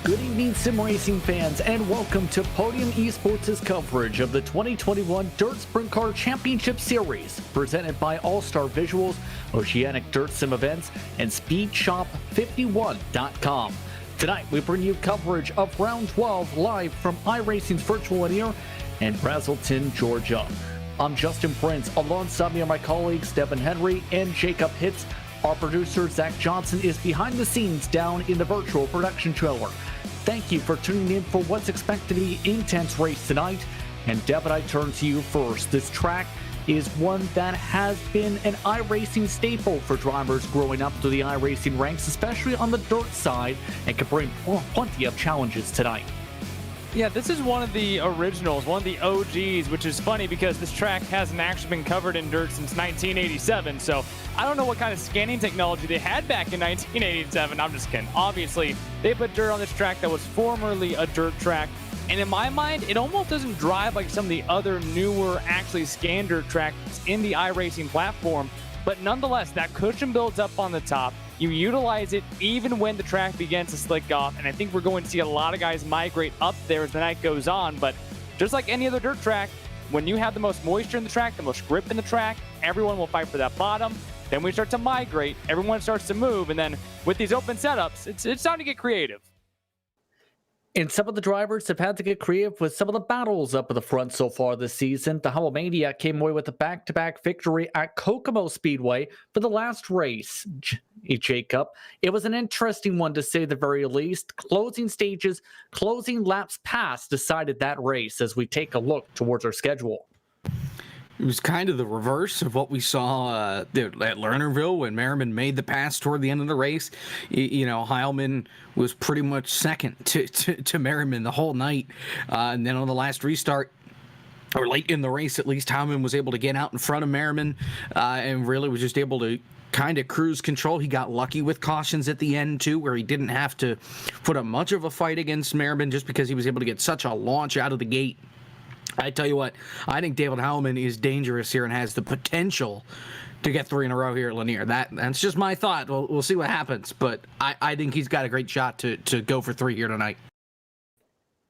Good evening, sim racing fans, and welcome to Podium Esports' coverage of the 2021 Dirt Sprint Car Championship Series, presented by AllStar Visuals, Oceanic Dirt Sim Events, and SpeedShop51.com. Tonight, we bring you coverage of Round 12 live from iRacing's virtual Lanier in Braselton, Georgia. I'm Justin Prince. Alongside me are my colleagues Devin Henry and Jacob Hitz. Our producer, Zach Johnson, is behind the scenes down in the virtual production trailer. Thank you for tuning in for what's expected to be an intense race tonight. And Devin, I turn to you first. This track is one that has been an iRacing staple for drivers growing up through the iRacing ranks, especially on the dirt side, and can bring plenty of challenges tonight. Yeah, this is one of the originals, one of the OGs, which is funny because this track hasn't actually been covered in dirt since 1987. So I don't know what kind of scanning technology they had back in 1987. I'm just kidding. Obviously, they put dirt on this track that was formerly a dirt track. And in my mind, it almost doesn't drive like some of the other newer, actually scanned dirt tracks in the iRacing platform. But nonetheless, that cushion builds up on the top. You utilize it even when the track begins to slick off, and I think we're going to see a lot of guys migrate up there as the night goes on. But just like any other dirt track, when you have the most moisture in the track, the most grip in the track, everyone will fight for that bottom. Then we start to migrate, everyone starts to move, and then with these open setups, it's time to get creative. And some of the drivers have had to get creative with some of the battles up at the front so far this season. The Hulkamania came away with a back-to-back victory at Kokomo Speedway for the last race. Jacob, it was an interesting one to say the very least. Closing stages, closing laps past decided that race as we take a look towards our schedule. It was kind of the reverse of what we saw at Lernerville when Merriman made the pass toward the end of the race. Heilman was pretty much second to Merriman the whole night. And then on the last restart, or late in the race at least, Heilman was able to get out in front of Merriman and really was just able to kind of cruise control. He got lucky with cautions at the end too, where he didn't have to put up much of a fight against Merriman just because he was able to get such a launch out of the gate. I tell you what, I think David Heilman is dangerous here and has the potential to get 3 in a row here at Lanier. That's just my thought. We'll see what happens, but I think he's got a great shot to go for 3 here tonight.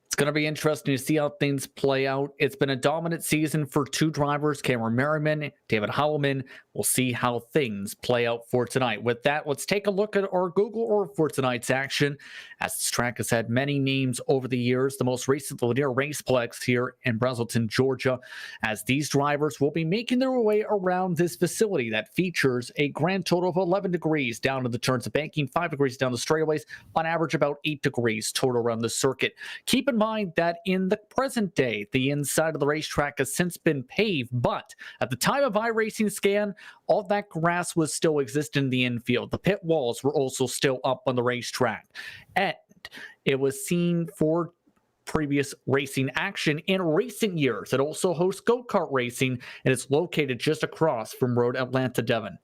It's going to be interesting to see how things play out. It's been a dominant season for 2 drivers, Cameron Merriman, David Heilman. We'll see how things play out for tonight. With that, let's take a look at our Google Earth for tonight's action, as this track has had many names over the years. The most recent Lanier Raceplex here in Braselton, Georgia, as these drivers will be making their way around this facility that features a grand total of 11 degrees down to the turns of banking, 5 degrees down the straightaways, on average about 8 degrees total around the circuit. Keep in mind that in the present day, the inside of the racetrack has since been paved, but at the time of iRacing scan, all that grass was still existing in the infield. The pit walls were also still up on the racetrack, and it was seen for previous racing action in recent years. It also hosts go-kart racing, and it's located just across from Road Atlanta, Devon.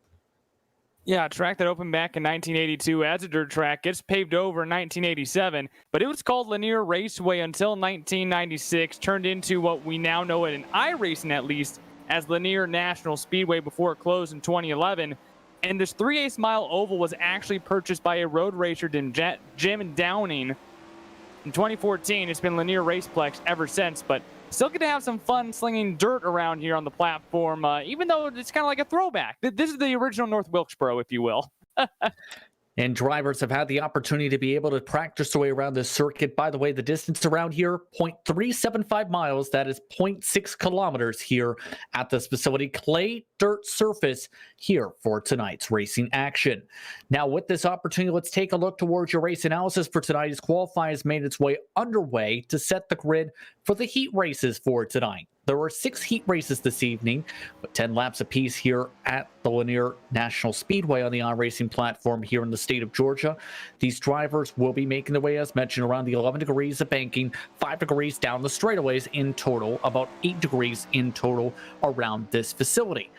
Yeah, a track that opened back in 1982 as a dirt track, gets paved over in 1987, but it was called Lanier Raceway until 1996, turned into what we now know it in iRacing at least as Lanier National Speedway before it closed in 2011. And this 3/8 mile oval was actually purchased by a road racer named Jim Downing in 2014. It's been Lanier Raceplex ever since, but still get to have some fun slinging dirt around here on the platform, even though it's kind of like a throwback. This is the original North Wilkesboro, if you will. And drivers have had the opportunity to be able to practice their way around this circuit. By the way, the distance around here, 0.375 miles. That is 0.6 kilometers here at this facility. Clay dirt surface here for tonight's racing action. Now, with this opportunity, let's take a look towards your race analysis for tonight as qualifying has made its way underway to set the grid for the heat races for tonight. There were 6 heat races this evening, with 10 laps apiece here at the Lanier National Speedway on the iRacing platform here in the state of Georgia. These drivers will be making their way, as mentioned, around the 11 degrees of banking, 5 degrees down the straightaways in total, about 8 degrees in total around this facility.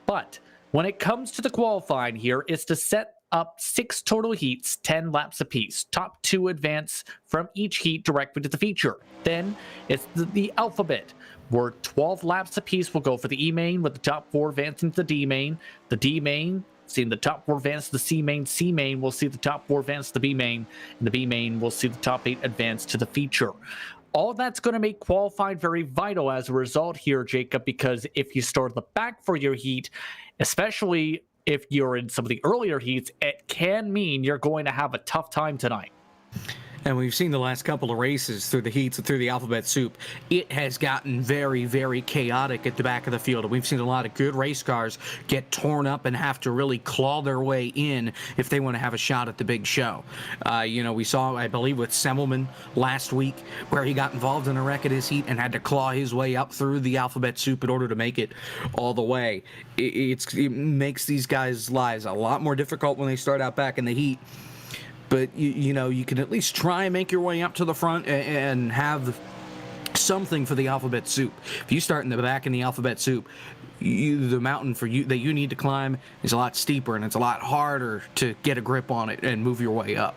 But when it comes to the qualifying here, it's to set up 6 total heats, 10 laps apiece. Top 2 advance from each heat directly to the feature. Then it's the alphabet, where 12 laps apiece will go for the E main, with the top 4 advancing to the D main. The D main seeing the top 4 advance to the C main. C main will see the top 4 advance to the B main, and the B main will see the top 8 advance to the feature. All that's going to make qualifying very vital as a result here, Jacob, because if you start the back for your heat, especially if you're in some of the earlier heats, it can mean you're going to have a tough time tonight. And we've seen the last couple of races through the heats and through the alphabet soup. It has gotten very, very chaotic at the back of the field. And we've seen a lot of good race cars get torn up and have to really claw their way in if they want to have a shot at the big show. We saw, I believe, with Semmelman last week, where he got involved in a wreck at his heat and had to claw his way up through the alphabet soup in order to make it all the way. It makes these guys' lives a lot more difficult when they start out back in the heat. But, you can at least try and make your way up to the front and have something for the alphabet soup. If you start in the back in the alphabet soup, the mountain that you need to climb is a lot steeper, and it's a lot harder to get a grip on it and move your way up.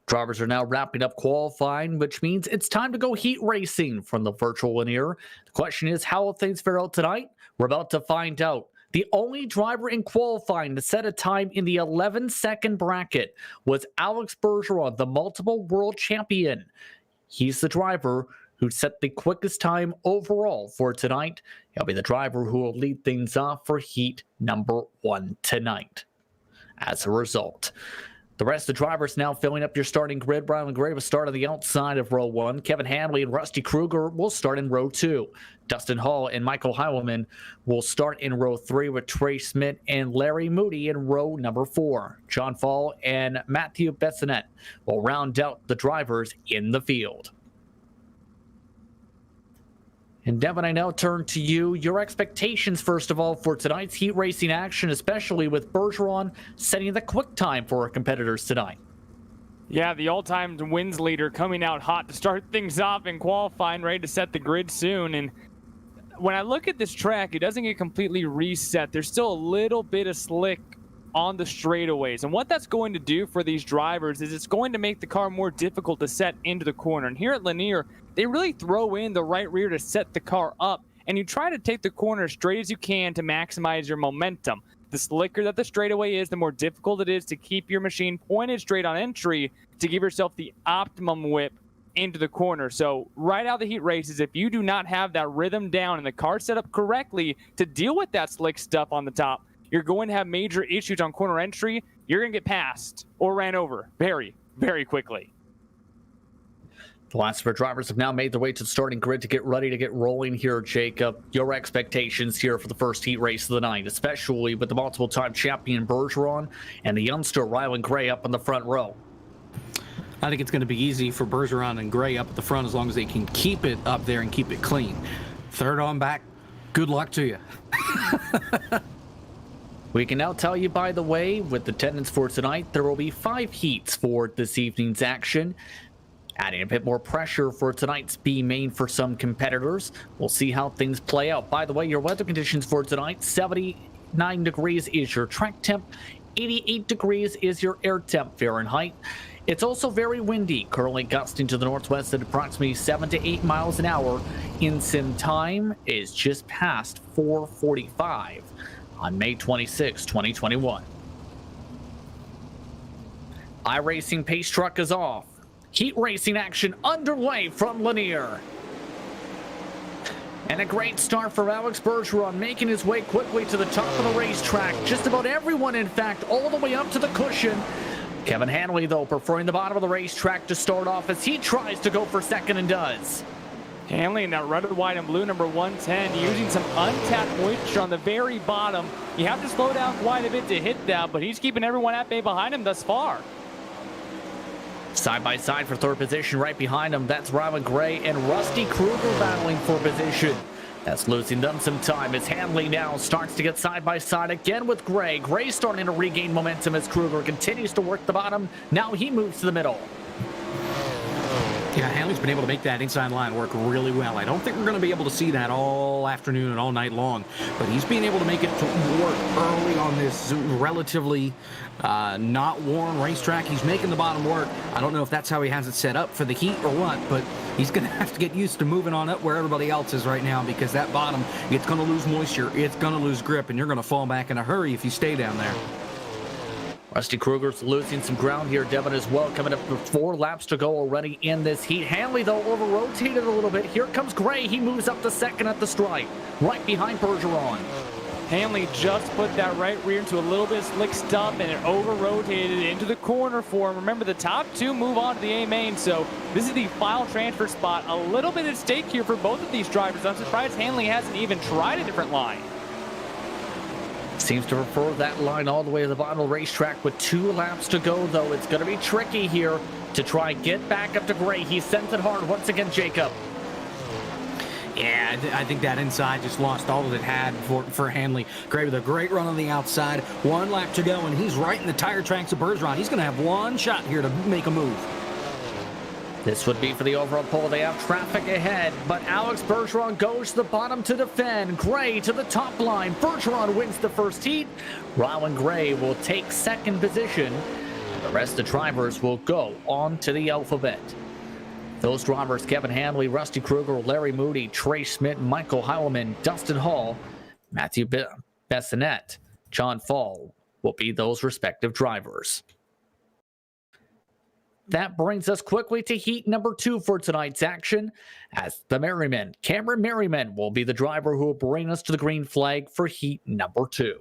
Drivers are now wrapping up qualifying, which means it's time to go heat racing from the virtual Lanier. The question is, how will things fare out tonight? We're about to find out. The only driver in qualifying to set a time in the 11-second bracket was Alex Bergeron, the multiple world champion. He's the driver who set the quickest time overall for tonight. He'll be the driver who will lead things off for heat number 1 tonight. As a result, the rest of the drivers now filling up your starting grid. Rylan Gray will start on the outside of row 1. Kevin Hanley and Rusty Kruger will start in row 2. Dustin Hall and Michael Heilman will start in row 3, with Trey Smith and Larry Moody in row number 4. John Fall and Matthew Bessonette will round out the drivers in the field. And Devin, I now turn to you. Your expectations, first of all, for tonight's heat racing action, especially with Bergeron setting the quick time for our competitors tonight. Yeah, the all-time wins leader coming out hot to start things off in qualifying, ready to set the grid soon. And when I look at this track, it doesn't get completely reset. There's still a little bit of slick on the straightaways. And what that's going to do for these drivers is it's going to make the car more difficult to set into the corner. And here at Lanier, they really throw in the right rear to set the car up, and you try to take the corner as straight as you can to maximize your momentum. The slicker that the straightaway is, the more difficult it is to keep your machine pointed straight on entry to give yourself the optimum whip into the corner. So right out of the heat races, if you do not have that rhythm down and the car set up correctly to deal with that slick stuff on the top, you're going to have major issues on corner entry. You're going to get passed or ran over very, very quickly. The last of our drivers have now made their way to the starting grid to get ready to get rolling here, Jacob. Your expectations here for the first heat race of the night, especially with the multiple-time champion Bergeron and the youngster Rylan Gray up in the front row. I think it's going to be easy for Bergeron and Gray up at the front as long as they can keep it up there and keep it clean. Third on back, good luck to you. We can now tell you, by the way, with attendance for tonight, there will be 5 heats for this evening's action, adding a bit more pressure for tonight's B main for some competitors. We'll see how things play out. By the way, your weather conditions for tonight: 79 degrees is your track temp, 88 degrees is your air temp Fahrenheit. It's also very windy, currently gusting to the northwest at approximately 7 to 8 miles an hour. In-sim time is just past 4:45 on May 26, 2021. iRacing pace truck is off. Heat racing action underway from Lanier. And a great start for Alex Bergeron, making his way quickly to the top of the racetrack. Just about everyone, in fact, all the way up to the cushion. Kevin Hanley, though, preferring the bottom of the racetrack to start off as he tries to go for second and does. Hanley in that red, white, and blue number 110, using some untapped moisture on the very bottom. You have to slow down quite a bit to hit that, but he's keeping everyone at bay behind him thus far. Side by side for third position right behind him. That's Rylan Gray and Rusty Kruger battling for position. That's losing them some time as Hanley now starts to get side by side again with Gray. Gray starting to regain momentum as Kruger continues to work the bottom. Now he moves to the middle. Yeah, Hanley's been able to make that inside line work really well. I don't think we're going to be able to see that all afternoon and all night long, but he's being able to make it to work early on this relatively not worn racetrack. He's making the bottom work. I don't know if that's how he has it set up for the heat or what, but he's going to have to get used to moving on up where everybody else is right now, because that bottom, it's going to lose moisture, it's going to lose grip, and you're going to fall back in a hurry if you stay down there. Rusty Kruger's losing some ground here, Devin, as well, coming up with 4 laps to go already in this heat. Hanley, though, over-rotated a little bit. Here comes Gray. He moves up to second at the stripe, right behind Bergeron. Hanley just put that right rear into a little bit of slick stump, and it over-rotated into the corner for him. Remember, the top 2 move on to the A main, so this is the final transfer spot. A little bit at stake here for both of these drivers. I'm surprised Hanley hasn't even tried a different line. Seems to prefer that line all the way to the bottom of the racetrack with 2 laps to go, though. It's going to be tricky here to try and get back up to Gray. He sends it hard once again, Jacob. Yeah, I think that inside just lost all that it had for Hanley. Gray with a great run on the outside. 1 lap to go, and he's right in the tire tracks of Bergeron. He's going to have one shot here to make a move. This would be for the overall pole. They have traffic ahead, but Alex Bergeron goes to the bottom to defend. Gray to the top line. Bergeron wins the first heat. Rylan Gray will take second position. The rest of the drivers will go on to the alphabet. Those drivers, Kevin Hanley, Rusty Kruger, Larry Moody, Trey Schmidt, Michael Heilman, Dustin Hall, Matthew Bessonette, John Fall will be those respective drivers. That brings us quickly to heat number 2 for tonight's action, as the Merriman, Cameron Merriman, will be the driver who will bring us to the green flag for heat number 2.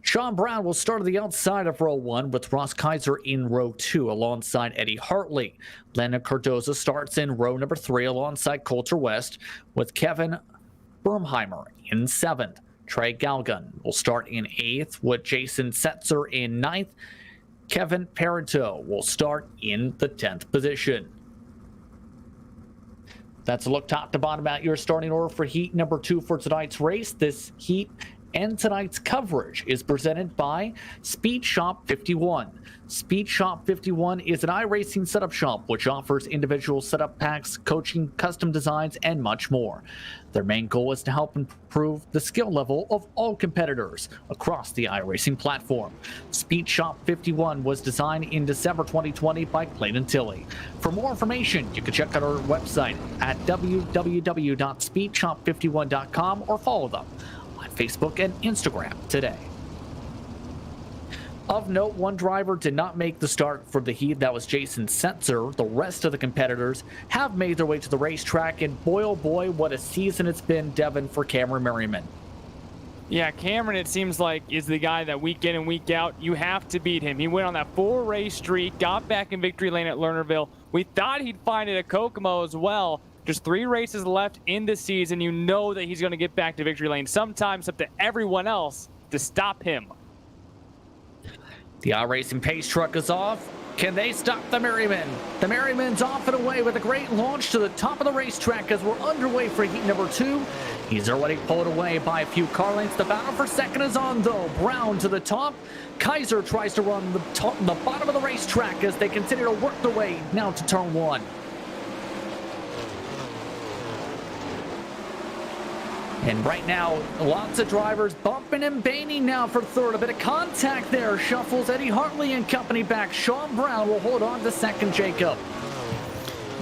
Sean Brown will start at the outside of row 1 with Ross Kaiser in row 2 alongside Eddie Hartley. Landon Cardoza starts in row number 3 alongside Coulter West with Kevin Bermheimer in 7th. Trey Galgan will start in 8th with Jason Setzer in 9th. Kevin Parento will start in the 10th position. That's a look top to bottom at your starting order for heat number 2 for tonight's race. This heat and tonight's coverage is presented by Speed Shop 51. Speed Shop 51 is an iRacing setup shop which offers individual setup packs, coaching, custom designs, and much more. Their main goal is to help improve the skill level of all competitors across the iRacing platform. Speed Shop 51 was designed in December 2020 by Clayton Tilley. For more information, you can check out our website at www.speedshop51.com or follow them on Facebook and Instagram today. Of note, one driver did not make the start for the heat. That was Jason Setzer. The rest of the competitors have made their way to the racetrack, and boy, oh boy, what a season it's been, Devin, for Cameron Merriman. Yeah, Cameron, it seems like, is the guy that week in and week out, you have to beat him. He went on that 4-race streak, got back in victory lane at Lernerville. We thought he'd find it at Kokomo as well. Just 3 races left in the season. You know that he's going to get back to victory lane. Sometimes up to everyone else to stop him. The iRacing pace truck is off. Can they stop the Merriman? The Merriman's off and away with a great launch to the top of the racetrack as we're underway for heat number 2. He's already pulled away by a few car lengths. The battle for second is on, though. Brown to the top. Kaiser tries to run the bottom of the racetrack as they continue to work their way now to turn 1. And right now, lots of drivers bumping and banging now for third. A bit of contact there. Shuffles Eddie Hartley and company back. Sean Brown will hold on to second, Jacob.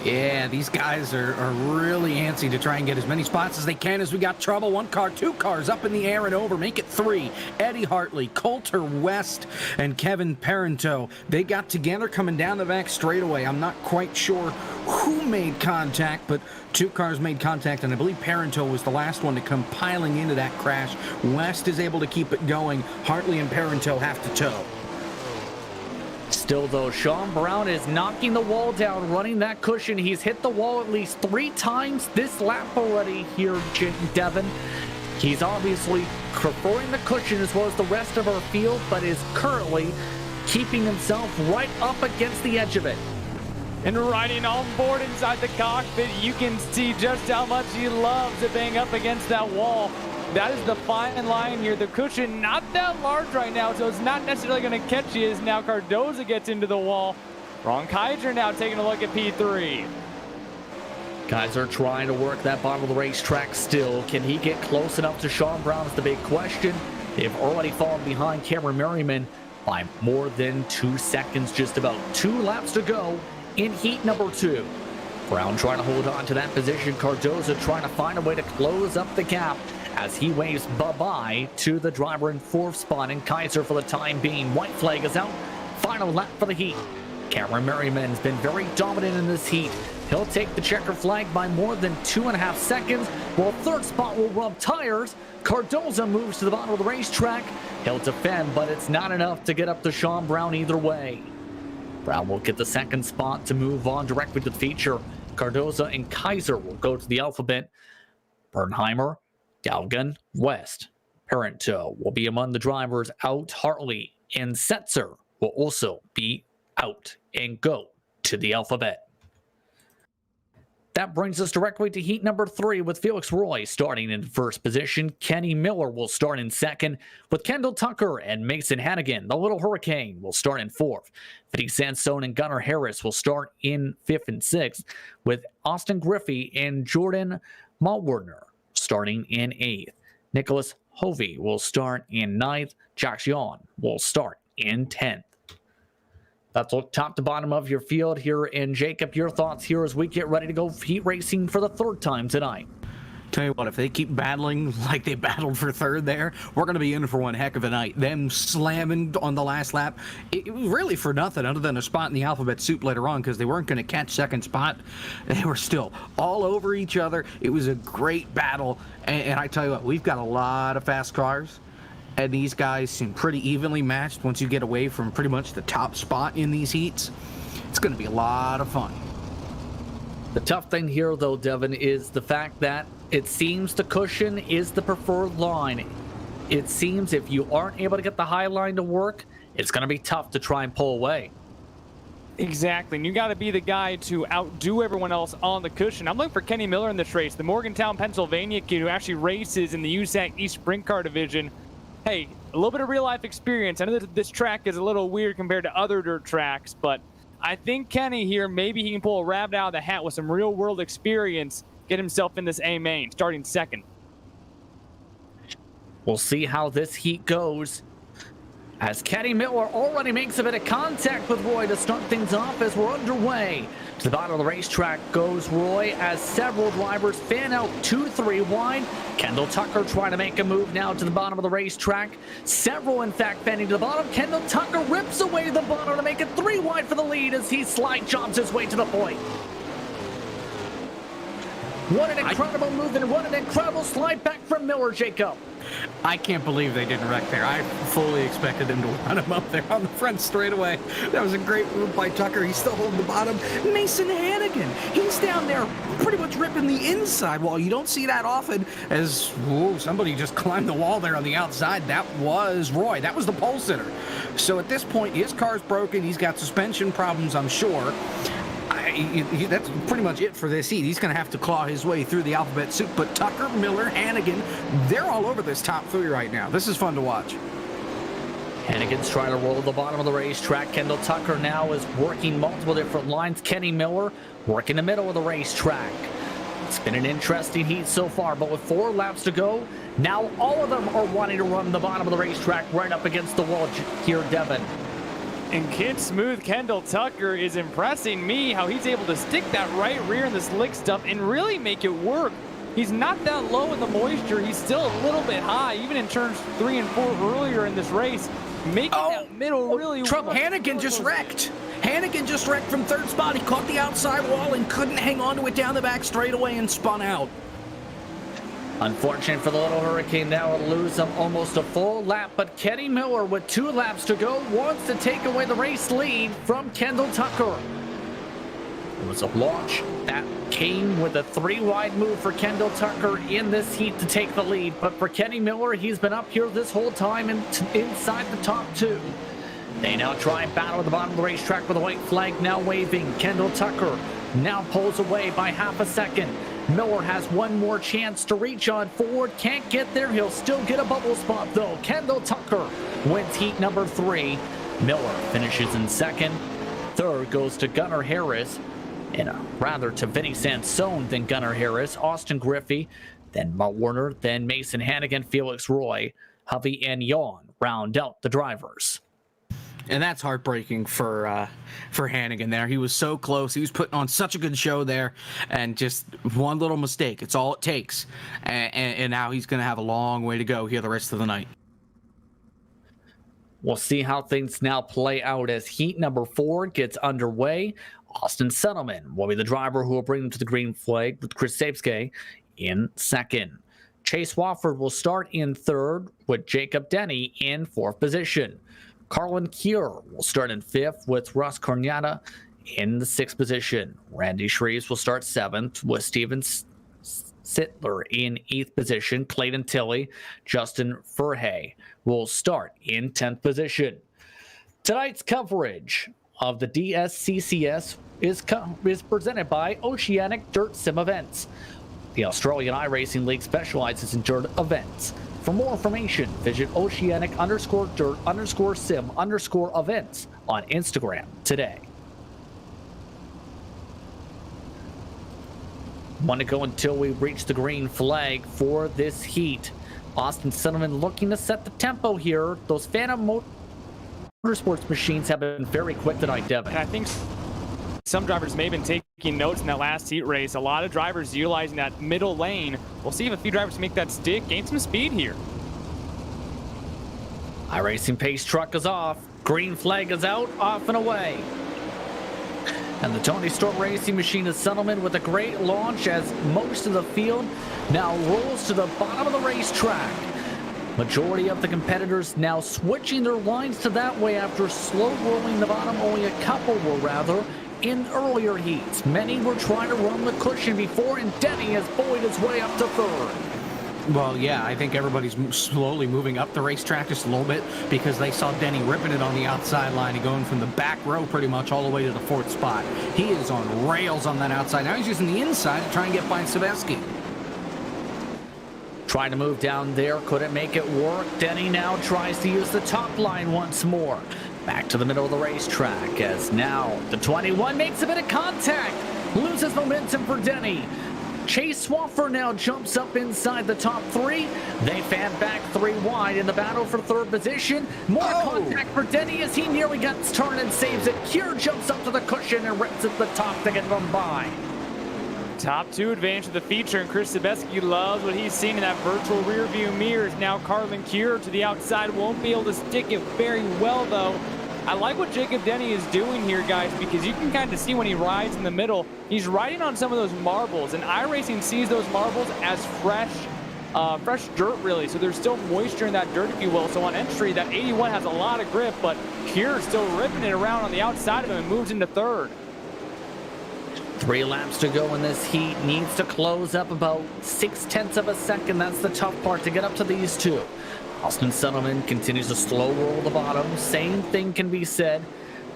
Yeah, these guys are really antsy to try and get as many spots as they can as we got trouble. 1 car, 2 cars up in the air and over. Make it 3. Eddie Hartley, Coulter West, and Kevin Parento. They got together coming down the back straightaway. I'm not quite sure who made contact, but 2 cars made contact, and I believe Parento was the last one to come piling into that crash. West is able to keep it going. Hartley and Parento have to tow. Still, though, Sean Brown is knocking the wall down, running that cushion. He's hit the wall at least 3 times this lap already here, Devin. He's obviously preferring the cushion as well as the rest of our field, but is currently keeping himself right up against the edge of it. And riding on board inside the cockpit, you can see just how much he loves to bang up against that wall. That is the fine line here. The cushion not that large right now, so it's not necessarily going to catch you as now Cardoza gets into the wall. Ron Kaiser now taking a look at P3. Kaiser trying to work that bottom of the racetrack still. Can he get close enough to Sean Brown is the big question. They've already fallen behind Cameron Merriman by more than 2 seconds, just about 2 laps to go in heat number 2. Brown trying to hold on to that position. Cardoza trying to find a way to close up the gap as he waves bye-bye to the driver in 4th spot, and Kaiser for the time being. White flag is out. Final lap for the heat. Cameron Merriman has been very dominant in this heat. He'll take the checker flag by more than 2.5 seconds, while 3rd spot will rub tires. Cardoza moves to the bottom of the racetrack. He'll defend, but it's not enough to get up to Sean Brown either way. Brown will get the 2nd spot to move on directly to the feature. Cardoza and Kaiser will go to the alphabet. Bernheimer, Galgan, West, Parento will be among the drivers out. Hartley and Setzer will also be out and go to the alphabet. That brings us directly to heat number 3 with Felix Roy starting in 1st position. Kenny Miller will start in 2nd with Kendall Tucker and Mason Hannigan. The Little Hurricane will start in 4th. Vinny Sandstone and Gunnar Harris will start in 5th and 6th with Austin Griffey and Jordan Malwardner starting in 8th. Nicholas Hovey will start in 9th. Jack Xion will start in 10th. That's look top to bottom of your field here. And Jacob, your thoughts here as we get ready to go heat racing for the 3rd time tonight. Tell you what, if they keep battling like they battled for 3rd there, we're going to be in for one heck of a night. Them slamming on the last lap, it was really for nothing other than a spot in the alphabet soup later on because they weren't going to catch 2nd spot. They were still all over each other. It was a great battle. And I tell you what, we've got a lot of fast cars. And these guys seem pretty evenly matched once you get away from pretty much the top spot in these heats. It's going to be a lot of fun. The tough thing here, though, Devin, is the fact that it seems the cushion is the preferred line. It seems if you aren't able to get the high line to work, it's going to be tough to try and pull away. Exactly, and you got to be the guy to outdo everyone else on the cushion. I'm looking for Kenny Miller in this race, the Morgantown, Pennsylvania kid who actually races in the USAC East Sprint Car Division. Hey, a little bit of real-life experience. I know that this track is a little weird compared to other dirt tracks, but I think Kenny here, maybe he can pull a rabbit out of the hat with some real-world experience, get himself in this A main, starting 2nd. We'll see how this heat goes. As Kenny Miller already makes a bit of contact with Roy to start things off as we're underway. To the bottom of the racetrack goes Roy as several drivers fan out 2 to 3 wide. Kendall Tucker trying to make a move now to the bottom of the racetrack. Several, in fact, fanning to the bottom. Kendall Tucker rips away the bottom to make it 3 wide for the lead as he slide jumps his way to the point. What an incredible move and what an incredible slide back from Miller, Jacob. I can't believe they didn't wreck there. I fully expected them to run him up there on the front straightaway. That was a great move by Tucker. He's still holding the bottom. Mason Hannigan, he's down there pretty much ripping the inside wall. You don't see that often as, whoa, somebody just climbed the wall there on the outside. That was Roy. That was the pole sitter. So at this point, his car's broken. He's got suspension problems, I'm sure. That's pretty much it for this heat. He's going to have to claw his way through the alphabet soup. But Tucker, Miller, Hannigan, they're all over this top 3 right now. This is fun to watch. Hannigan's trying to roll the bottom of the racetrack. Kendall Tucker now is working multiple different lines. Kenny Miller working the middle of the racetrack. It's been an interesting heat so far, but with 4 laps to go, now all of them are wanting to run the bottom of the racetrack right up against the wall here, Devin. And Kid Smooth Kendall Tucker is impressing me how he's able to stick that right rear in the slick stuff and really make it work. He's not that low in the moisture. He's still a little bit high, even in turns 3 and 4 earlier in this race. Making that middle really trouble. Hannigan just wrecked. Hannigan just wrecked from 3rd spot. He caught the outside wall and couldn't hang on to it down the back straightaway and spun out. Unfortunate for the Little Hurricane, that would lose them almost a full lap, but Kenny Miller with 2 laps to go wants to take away the race lead from Kendall Tucker. It was a launch that came with a 3 wide move for Kendall Tucker in this heat to take the lead, but for Kenny Miller, he's been up here this whole time and inside the top 2. They now try and battle at the bottom of the racetrack with a white flag now waving. Kendall Tucker now pulls away by half a second. Miller has one more chance to reach on Ford. Can't get there. He'll still get a bubble spot, though. Kendall Tucker wins heat number 3. Miller finishes in second. Third goes to Gunnar Harris. And rather to Vinny Sansone than Gunnar Harris. Austin Griffey, then Matt Warner, then Mason Hannigan, Felix Roy, Javi, and Yon round out the drivers. And that's heartbreaking for Hannigan there. He was so close. He was putting on such a good show there, and just one little mistake. It's all it takes. And now he's going to have a long way to go here the rest of the night. We'll see how things now play out as heat number 4 gets underway. Austin Settleman will be the driver who will bring them to the green flag with Chris Sapske in second. Chase Wofford will start in third with Jacob Denny in fourth position. Carlin Kier will start in fifth with Russ Cornata in the sixth position. Randy Shreves will start seventh with Steven Sittler in eighth position. Clayton Tilley, Justin Furhay will start in 10th position. Tonight's coverage of the DSCCS is presented by Oceanic Dirt Sim Events. The Australian iRacing League specializes in dirt events. For more information, visit Oceanic_dirt_sim_events on Instagram today. Want to go until we reach the green flag for this heat. Austin Settleman looking to set the tempo here. Those Phantom Motorsports machines have been very quick tonight, Devin. And I think some drivers may have been taking notes in that last heat race. A lot of drivers utilizing that middle lane. We'll see if a few drivers make that stick, gain some speed here. iRacing pace truck is off. Green flag is out, off and away. And the Tony Stewart Racing Machine is Settleman with a great launch as most of the field now rolls to the bottom of the racetrack. Majority of the competitors now switching their lines to that way after slow rolling the bottom. Only a couple were rather in earlier heats. Many were trying to run the cushion before, and Denny has buoyed his way up to third. Well, yeah, I think everybody's slowly moving up the racetrack just a little bit because they saw Denny ripping it on the outside line and going from the back row pretty much all the way to the fourth spot. He is on rails on that outside. Now he's using the inside to try and get by Sebeski. Trying to move down there, couldn't make it work. Denny now tries to use the top line once more. Back to the middle of the racetrack as now the 21 makes a bit of contact. Loses momentum for Denny. Chase Swaffer now jumps up inside the top 3. They fan back 3 wide in the battle for third position. More contact for Denny as he nearly gets turned and saves it. Kier jumps up to the cushion and rips at the top to get them by. Top 2 advantage of the feature, and Chris Sebeski loves what he's seen in that virtual rear view mirrors. Now Carlin Kier to the outside, won't be able to stick it very well though. I like what Jacob Denny is doing here, guys, because you can kind of see when he rides in the middle, he's riding on some of those marbles, and iRacing sees those marbles as fresh dirt, really. So there's still moisture in that dirt, if you will. So on entry, that 81 has a lot of grip, but Kier is still ripping it around on the outside of him and moves into third. 3 laps to go in this heat. Needs to close up about 0.6 of a second. That's the tough part, to get up to these two. Austin Settleman continues to slow roll the bottom. Same thing can be said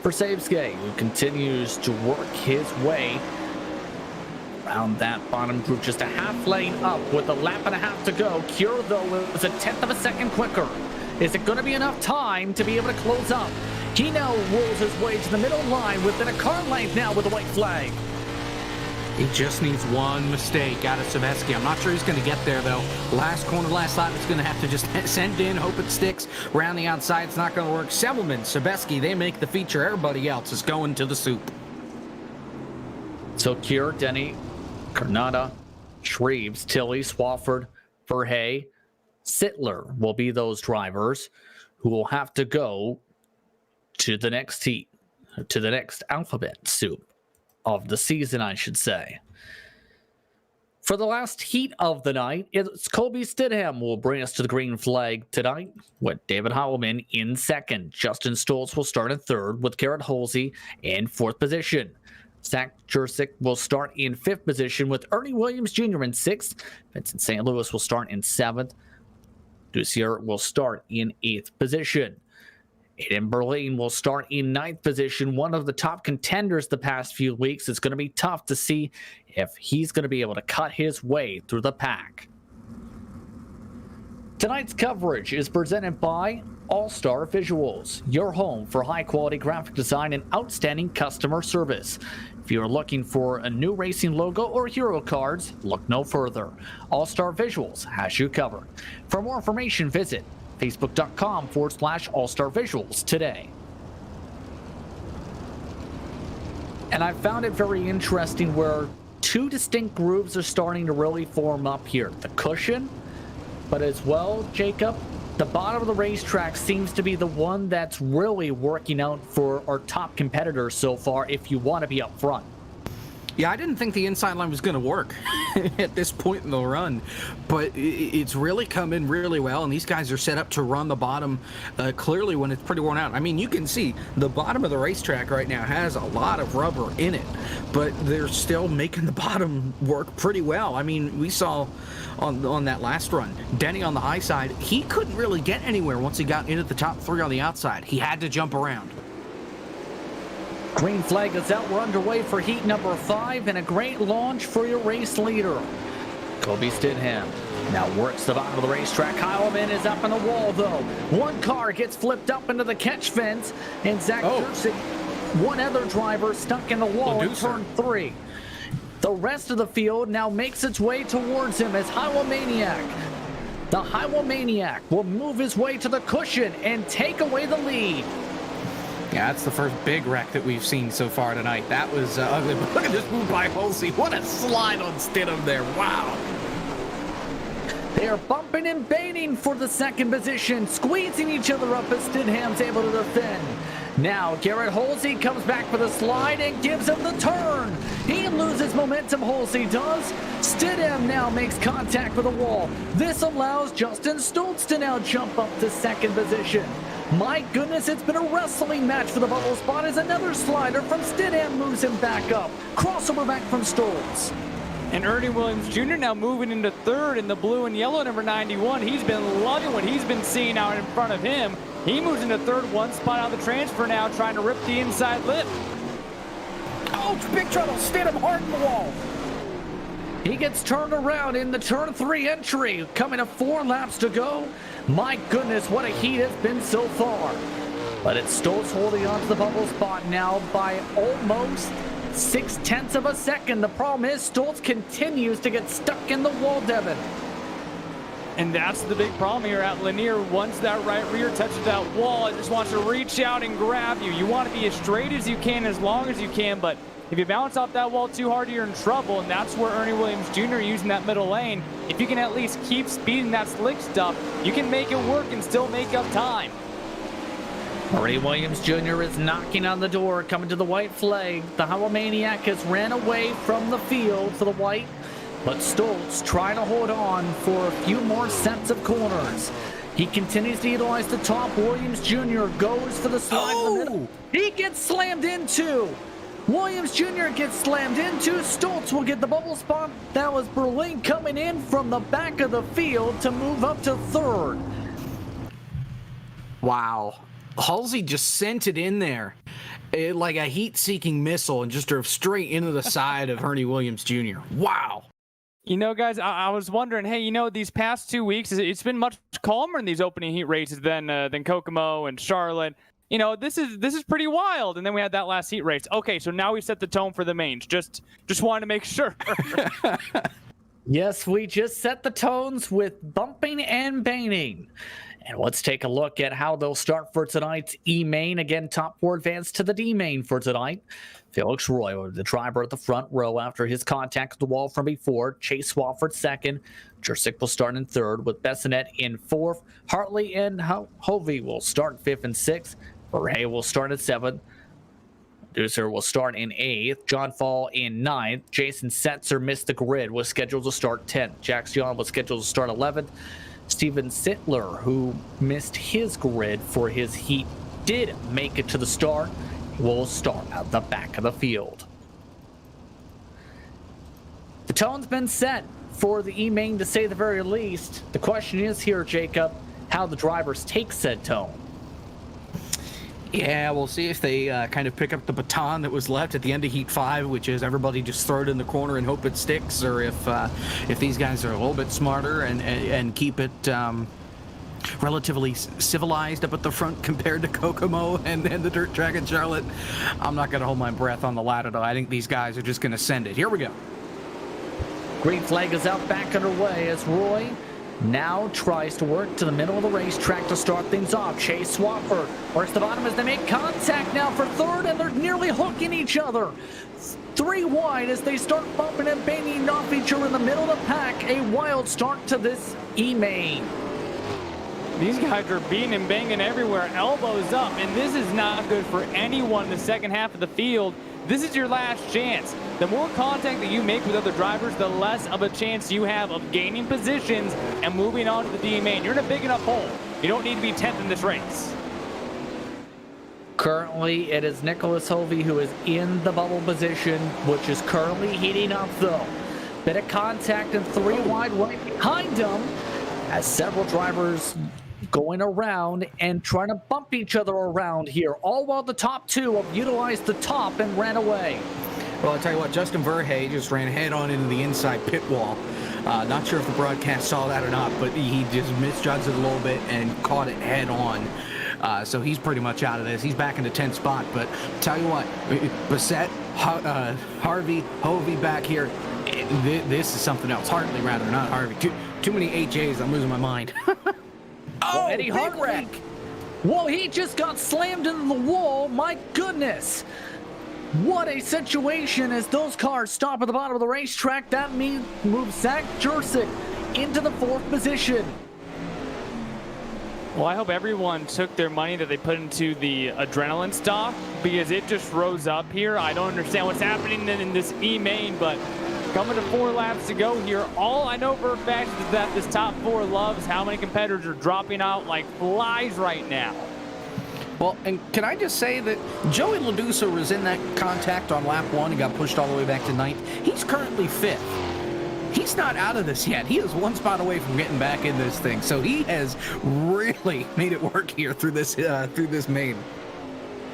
for Sabske, who continues to work his way around that bottom group. Just a half lane up with a lap and a half to go. Kier, though, is a 1/10 of a second quicker. Is it going to be enough time to be able to close up? He now rolls his way to the middle line within a car length now with a white flag. He just needs one mistake out of Sebeski. I'm not sure he's going to get there, though. Last corner, last lap, it's going to have to just send in, hope it sticks. Around the outside, it's not going to work. Settleman, Sebeski, they make the feature. Everybody else is going to the soup. So Kier, Denny, Carnata, Shreves, Tilley, Swafford, Furhay, Sittler will be those drivers who will have to go to the next heat, to the next alphabet soup of the season, I should say. For the last heat of the night, it's Colby Stidham will bring us to the green flag tonight with David Heilman in second. Justin Stoltz will start in third with Garrett Holsey in fourth position. Zach Jurczyk will start in fifth position with Ernie Williams Jr. in sixth. Vincent St. Louis will start in seventh. Ducier will start in eighth position. Aiden Berlin will start in 9th position, one of the top contenders the past few weeks. It's going to be tough to see if he's going to be able to cut his way through the pack. Tonight's coverage is presented by AllStar Visuals, your home for high-quality graphic design and outstanding customer service. If you're looking for a new racing logo or hero cards, look no further. AllStar Visuals has you covered. For more information, visit facebook.com/AllStar Visuals today. And I found it very interesting where two distinct groups are starting to really form up here. The cushion, but as well, Jacob, the bottom of the racetrack seems to be the one that's really working out for our top competitors so far if you want to be up front. Yeah, I didn't think the inside line was going to work at this point in the run, but it's really come in really well, and these guys are set up to run the bottom clearly when it's pretty worn out. I mean, you can see the bottom of the racetrack right now has a lot of rubber in it, but they're still making the bottom work pretty well. I mean, we saw on that last run, Denny on the high side, he couldn't really get anywhere once he got into the top three on the outside. He had to jump around. Green flag is out. We're underway for heat number 5, and a great launch for your race leader. Kobe Stidham now works the bottom of the racetrack. Heilman is up on the wall, though. One car gets flipped up into the catch fence, and Zach Dursick, one other driver, stuck in the wall in turn 3. The rest of the field now makes its way towards him as Highway-Maniac. The Highway-Maniac will move his way to the cushion and take away the lead. Yeah, that's the first big wreck that we've seen so far tonight. That was ugly. But look at this move by Halsey. What a slide on Stidham there. Wow. They are bumping and baiting for the second position, squeezing each other up as Stidham's able to defend. Now, Garrett Halsey comes back for the slide and gives him the turn. He loses momentum, Halsey does. Stidham now makes contact with the wall. This allows Justin Stoltz to now jump up to second position. My goodness, it's been a wrestling match for the bubble spot as another slider from Stidham moves him back up. Crossover back from Stoltz. And Ernie Williams Jr. now moving into third in the blue and yellow number 91. He's been loving what he's been seeing out in front of him. He moves into third, one spot on the transfer now, trying to rip the inside lip. Oh, big trouble. Stidham hard in the wall. He gets turned around in the turn 3 entry, coming to 4 laps to go. My goodness, what a heat it's been so far. But it's Stoltz holding on to the bubble spot now by almost 0.6 of a second. The problem is Stoltz continues to get stuck in the wall, Devin. And that's the big problem here at Lanier. Once that right rear touches that wall, it just wants to reach out and grab you. You want to be as straight as you can, as long as you can, but if you bounce off that wall too hard, you're in trouble, and that's where Ernie Williams Jr. using that middle lane. If you can at least keep speeding that slick stuff, you can make it work and still make up time. Ernie Williams Jr. is knocking on the door, coming to the white flag. The Highway-Maniac has ran away from the field for the white, but Stoltz trying to hold on for a few more sets of corners. He continues to utilize the top. Williams Jr. goes for the slide in the middle. He gets slammed into. Williams Jr. gets slammed into. Stoltz will get the bubble spot. That was Berlin coming in from the back of the field to move up to third. Wow. Halsey just sent it in there like a heat-seeking missile and just drove straight into the side of Ernie Williams Jr. Wow. You know, guys, I was wondering, hey, you know, these past 2 weeks, it's been much calmer in these opening heat races than Kokomo and Charlotte. You know, this is pretty wild. And then we had that last heat race. Okay, so now we set the tone for the mains. Just wanted to make sure. Yes, we just set the tones with bumping and baiting. And let's take a look at how they'll start for tonight's E-main. Again, top 4 advance to the D-main for tonight. Felix Roy, the driver at the front row after his contact with the wall from before. Chase Swafford second. Jursic will start in third with Bessonette in fourth. Hartley and Hovey will start fifth and sixth. Berhe will start at seventh. Deucer will start in 8th. John Fall in 9th. Jason Setzer missed the grid, was scheduled to start 10th. Jax Young was scheduled to start 11th. Steven Sittler, who missed his grid for his heat, did make it to the start. He will start at the back of the field. The tone's been set for the E-main, to say the very least. The question is here, Jacob, how the drivers take said tone. Yeah, we'll see if they kind of pick up the baton that was left at the end of Heat 5, which is everybody just throw it in the corner and hope it sticks, or if these guys are a little bit smarter and keep it relatively civilized up at the front compared to Kokomo and the dirt track in Charlotte. I'm not going to hold my breath on the ladder, though. I think these guys are just going to send it. Here we go. Green flag is out, back underway as Roy now tries to work to the middle of the racetrack to start things off. Chase Swafford works the bottom as they make contact now for third, and they're nearly hooking each other. 3 wide as they start bumping and banging off each other in the middle of the pack. A wild start to this E-main. These guys are beating and banging everywhere, elbows up, and this is not good for anyone in the second half of the field. This is your last chance. The more contact that you make with other drivers, the less of a chance you have of gaining positions and moving on to the D main. You're in a big enough hole. You don't need to be 10th in this race. Currently, it is Nicholas Hovey who is in the bubble position, which is currently heating up though. Bit of contact and 3 wide right behind him as several drivers going around and trying to bump each other around here, all while the top 2 have utilized the top and ran away. Well, I'll tell you what, Justin Verhey just ran head on into the inside pit wall. Not sure if the broadcast saw that or not, but he just misjudged it a little bit and caught it head on. So he's pretty much out of this. He's back in the 10th spot. But tell you what, Bassett, Harvey, Hovey back here. This is something else. Hartley, rather, not Harvey. Too many HAs. I'm losing my mind. Oh, Eddie Hartley. Well, he just got slammed into the wall. My goodness. What a situation as those cars stop at the bottom of the racetrack. That means moves Zach Jurczyk into the 4th position. Well, I hope everyone took their money that they put into the adrenaline stock, because it just rose up here. I don't understand what's happening in this E-main, but coming to 4 laps to go here, all I know for a fact is that this top 4 loves how many competitors are dropping out like flies right now. Well, and can I just say that Joey LaDuca was in that contact on lap 1 and got pushed all the way back to 9th. He's currently 5th. He's not out of this yet. He is 1 spot away from getting back in this thing. So he has really made it work here through this main.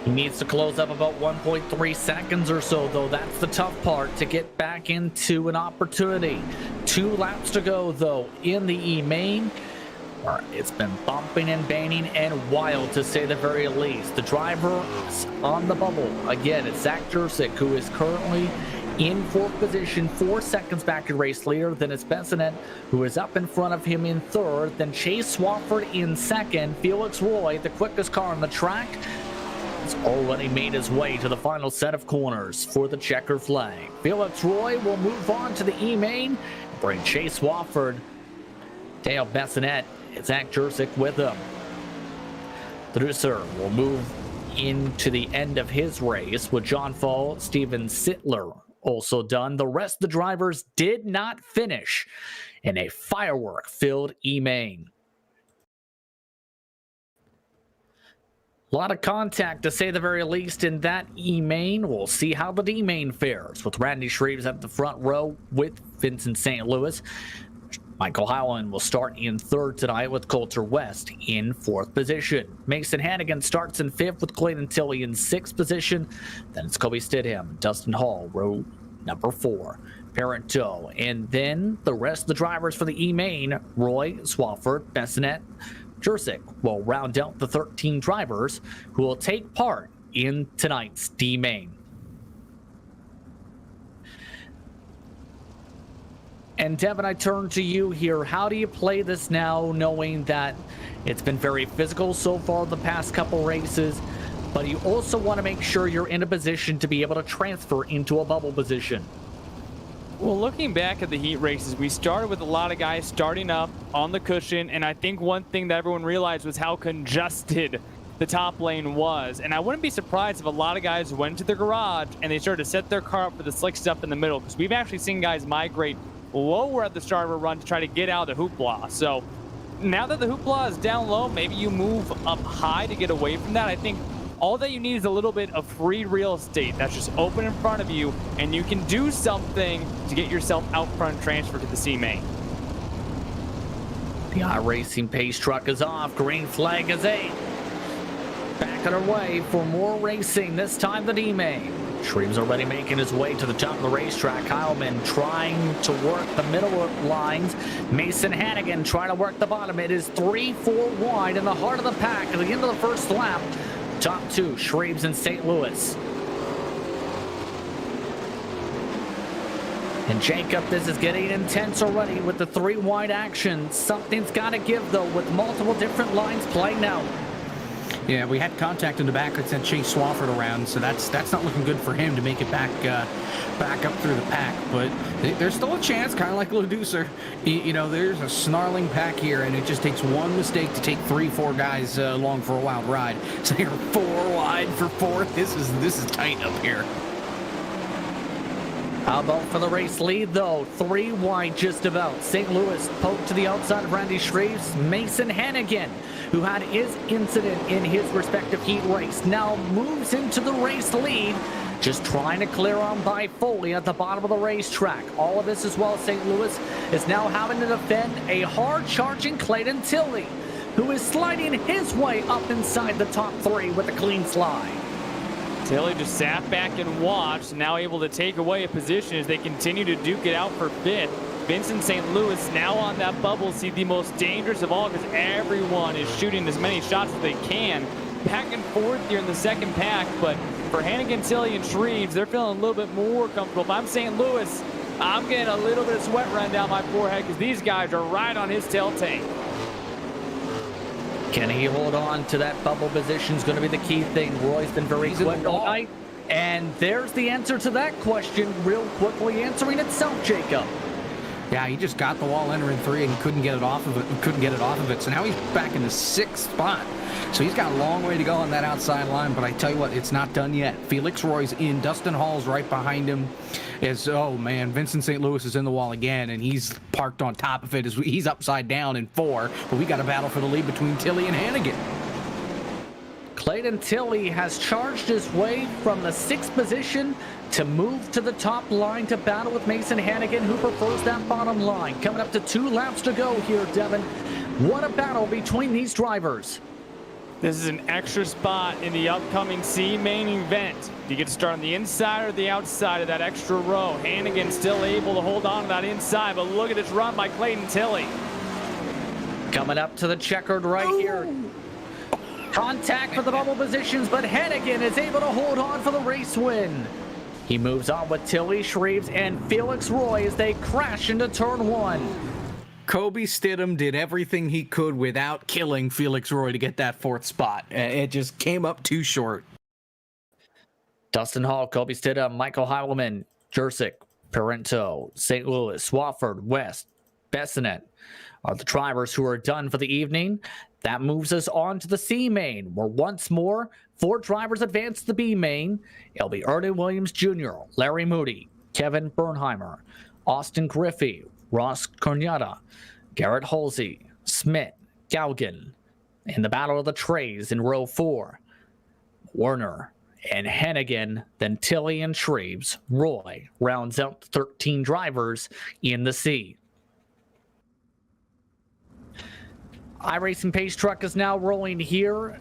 He needs to close up about 1.3 seconds or so, though. That's the tough part, to get back into an opportunity. 2 laps to go, though, in the E-main. It's been bumping and banging and wild, to say the very least. The driver on the bubble, again, it's Zach Jurczyk, who is currently in 4th position, 4 seconds back in race leader. Then it's Bensonet, who is up in front of him in 3rd. Then Chase Swafford in 2nd. Felix Roy, the quickest car on the track, has already made his way to the final set of corners for the checker flag. Felix Roy will move on to the E-main, bring Chase Swafford, Dale Bensonet, and Zach Jurczyk with him. The Deucer will move into the end of his race with John Fall, Steven Sittler also done. The rest of the drivers did not finish in a firework-filled E-main. A lot of contact, to say the very least, in that E-main. We'll see how the D-main fares, with Randy Shreves at the front row with Vincent St. Louis. Michael Howland will start in 3rd tonight with Coulter West in 4th position. Mason Hannigan starts in 5th with Clayton Tilley in 6th position. Then it's Kobe Stidham, Dustin Hall, row number 4. Parenteau, and then the rest of the drivers for the E-main, Roy, Swafford, Bensonet, Jurczyk, will round out the 13 drivers who will take part in tonight's D-main. And Devin, I turn to you here. How do you play this now, knowing that it's been very physical so far the past couple races, but you also want to make sure you're in a position to be able to transfer into a bubble position? Well, looking back at the heat races, we started with a lot of guys starting up on the cushion, and I think one thing that everyone realized was how congested the top lane was. And I wouldn't be surprised if a lot of guys went to the garage and they started to set their car up for the slick stuff in the middle, because we've actually seen guys migrate lower at the start of a run to try to get out of the hoopla. So now that the hoopla is down low, maybe you move up high to get away from that. I think all that you need is a little bit of free real estate that's just open in front of you, and you can do something to get yourself out front and transfer to the C-main. The iRacing pace truck is off. Green flag is 8. Back back on our way for more racing, this time the D-Main. Shreve's already making his way to the top of the racetrack. Heilman trying to work the middle lines. Mason Hannigan trying to work the bottom. It is 3-4 wide in the heart of the pack at the end of the first lap. Top two, Shreves and St. Louis. And Jacob, this is getting intense already with the 3 wide action. Something's got to give, though, with multiple different lines playing out. Yeah, we had contact in the back that sent Chase Swafford around, so that's not looking good for him to make it back up through the pack. But there's still a chance, kind of like Leducer. You know, there's a snarling pack here, and it just takes one mistake to take 3-4 guys along for a wild ride. So you're 4 wide for 4th. This is tight up here. How about for the race lead, though? 3 wide just about. St. Louis poked to the outside of Randy Shreves. Mason Hannigan, who had his incident in his respective heat race, now moves into the race lead, just trying to clear on by Foley at the bottom of the racetrack. All of this as well, St. Louis is now having to defend a hard-charging Clayton Tilley, who is sliding his way up inside the top 3 with a clean slide. Tilley just sat back and watched, now able to take away a position as they continue to duke it out for 5th. Vincent St. Louis now on that bubble, see the most dangerous of all because everyone is shooting as many shots as they can. Back and forth here in the second pack, but for Hannigan, Tilley, and Shreves, they're feeling a little bit more comfortable. If I'm St. Louis, I'm getting a little bit of sweat run down my forehead because these guys are right on his tail tank. Can he hold on to that bubble position is going to be the key thing. Roy's been very quick all night. And there's the answer to that question, real quickly answering itself, Jacob. Yeah, he just got the wall entering 3 and couldn't get it off of it. So now he's back in the 6th spot. So he's got a long way to go on that outside line, but I tell you what, it's not done yet. Felix Roy's in, Dustin Hall's right behind him. Oh man, Vincent St. Louis is in the wall again, and he's parked on top of it. He's upside down in 4, but we got a battle for the lead between Tilley and Hannigan. Clayton Tilley has charged his way from the 6th position to move to the top line to battle with Mason Hannigan, who prefers that bottom line. Coming up to 2 laps to go here, Devin. What a battle between these drivers. This is an extra spot in the upcoming C main event. Do you get to start on the inside or the outside of that extra row? Hannigan still able to hold on to that inside, but look at this run by Clayton Tilley. Coming up to the checkered right here. Contact for the bubble positions, but Hannigan is able to hold on for the race win. He moves on with Tilley, Shreves, and Felix Roy as they crash into turn 1. Kobe Stidham did everything he could without killing Felix Roy to get that 4th spot. It just came up too short. Dustin Hall, Kobe Stidham, Michael Heilman, Jursic, Parento, St. Louis, Swafford, West, Bessinet are the drivers who are done for the evening. That moves us on to the C main, where once more 4 drivers advance to the B main. It'll be Ernie Williams Jr., Larry Moody, Kevin Bernheimer, Austin Griffey, Ross Cornetta, Garrett Halsey, Smith, Gaugen. In the battle of the trays in row 4, Werner and Hannigan, then Tilley and Shreves. Roy rounds out the 13 drivers in the C. iRacing Pace Truck is now rolling here,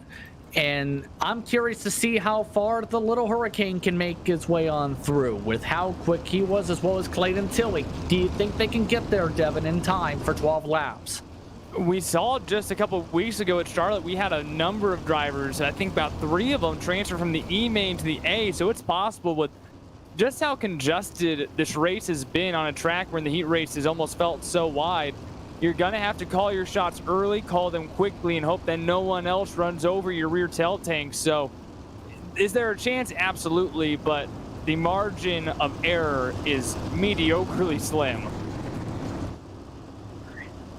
and I'm curious to see how far the Little Hurricane can make his way on through with how quick he was, as well as Clayton Tilley. Do you think they can get there, Devin, in time for 12 laps? We saw just a couple of weeks ago at Charlotte, we had a number of drivers, I think about 3 of them, transfer from the E main to the A, so it's possible with just how congested this race has been on a track where the heat race has almost felt so wide. You're going to have to call your shots early, call them quickly, and hope that no one else runs over your rear tail tank. So is there a chance? Absolutely, but the margin of error is mediocrely slim.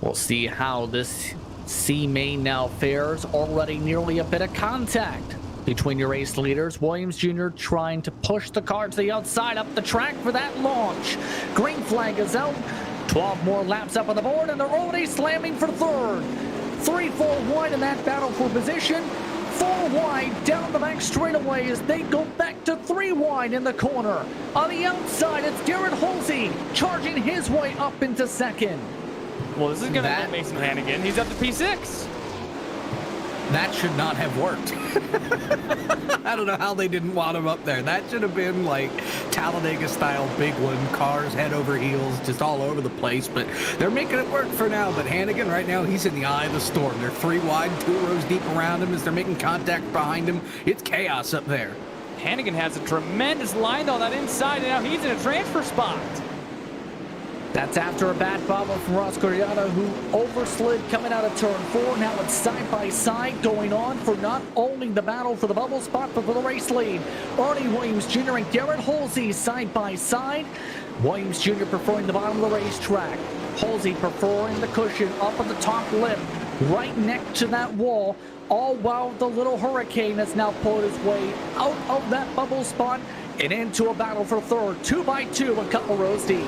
We'll see how this C main now fares. Already nearly a bit of contact between your race leaders. Williams Jr. trying to push the car to the outside up the track for that launch. Green flag is out. 12 more laps up on the board, and they're already slamming for 3rd. 3-4 wide in that battle for position. 4 wide down the back straightaway as they go back to 3 wide in the corner. On the outside, it's Garrett Halsey charging his way up into 2nd. Well, this is going to be Mason Hannigan. He's up to P6. that should not have worked. I don't know how they didn't want him up there. That should have been like Talladega-style big one, cars head over heels, just all over the place. But they're making it work for now. But Hannigan, right now, he's in the eye of the storm. They're 3 wide, 2 rows deep around him as they're making contact behind him. It's chaos up there. Hannigan has a tremendous line on that inside, and now he's in a transfer spot. That's after a bad bobble from Ross Corriata, who overslid coming out of turn 4. Now it's side by side going on for not only the battle for the bubble spot, but for the race lead. Artie Williams Jr. and Garrett Halsey side by side. Williams Jr. preferring the bottom of the racetrack. Halsey preferring the cushion up at the top lip, right next to that wall. All while the little hurricane has now pulled his way out of that bubble spot and into a battle for third. 2 by 2, a couple rows deep.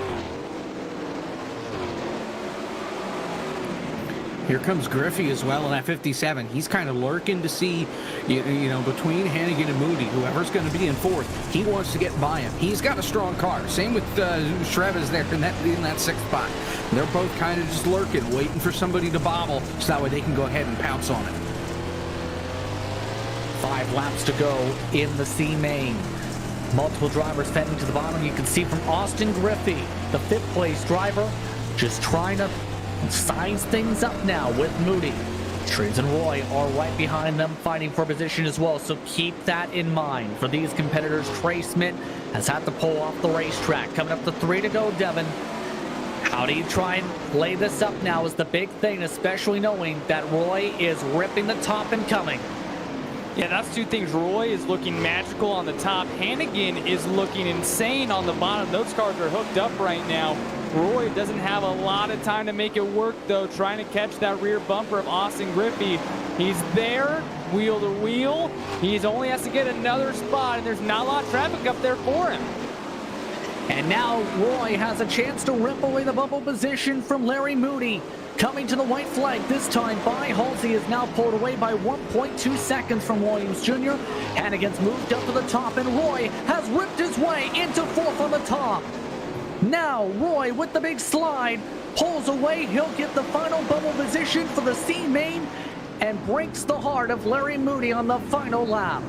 Here comes Griffey as well in that 57. He's kind of lurking to see, you know, between Hannigan and Moody, whoever's going to be in fourth. He wants to get by him. He's got a strong car. Same with Shrevas there in that sixth spot. And they're both kind of just lurking, waiting for somebody to bobble, so that way they can go ahead and pounce on it. 5 laps to go in the C main. Multiple drivers fending to the bottom. You can see from Austin Griffey, the 5th place driver, just trying to size things up now with Moody. Trins and Roy are right behind them, fighting for position as well, so keep that in mind for these competitors. Trey Smith has had to pull off the racetrack. Coming up to 3 to go, Devin. How do you try and lay this up now is the big thing, especially knowing that Roy is ripping the top and coming. Yeah, that's 2 things. Roy is looking magical on the top. Hannigan is looking insane on the bottom. Those cars are hooked up right now. Roy doesn't have a lot of time to make it work, though, trying to catch that rear bumper of Austin Griffey. He's there, wheel to wheel. He only has to get another spot, and there's not a lot of traffic up there for him. And now Roy has a chance to rip away the bubble position from Larry Moody. Coming to the white flag this time by Halsey is now pulled away by 1.2 seconds from Williams Jr. Hannigan's moved up to the top, and Roy has ripped his way into 4th on the top. Now Roy with the big slide pulls away. He'll get the final bubble position for the C main and breaks the heart of Larry Moody on the final lap.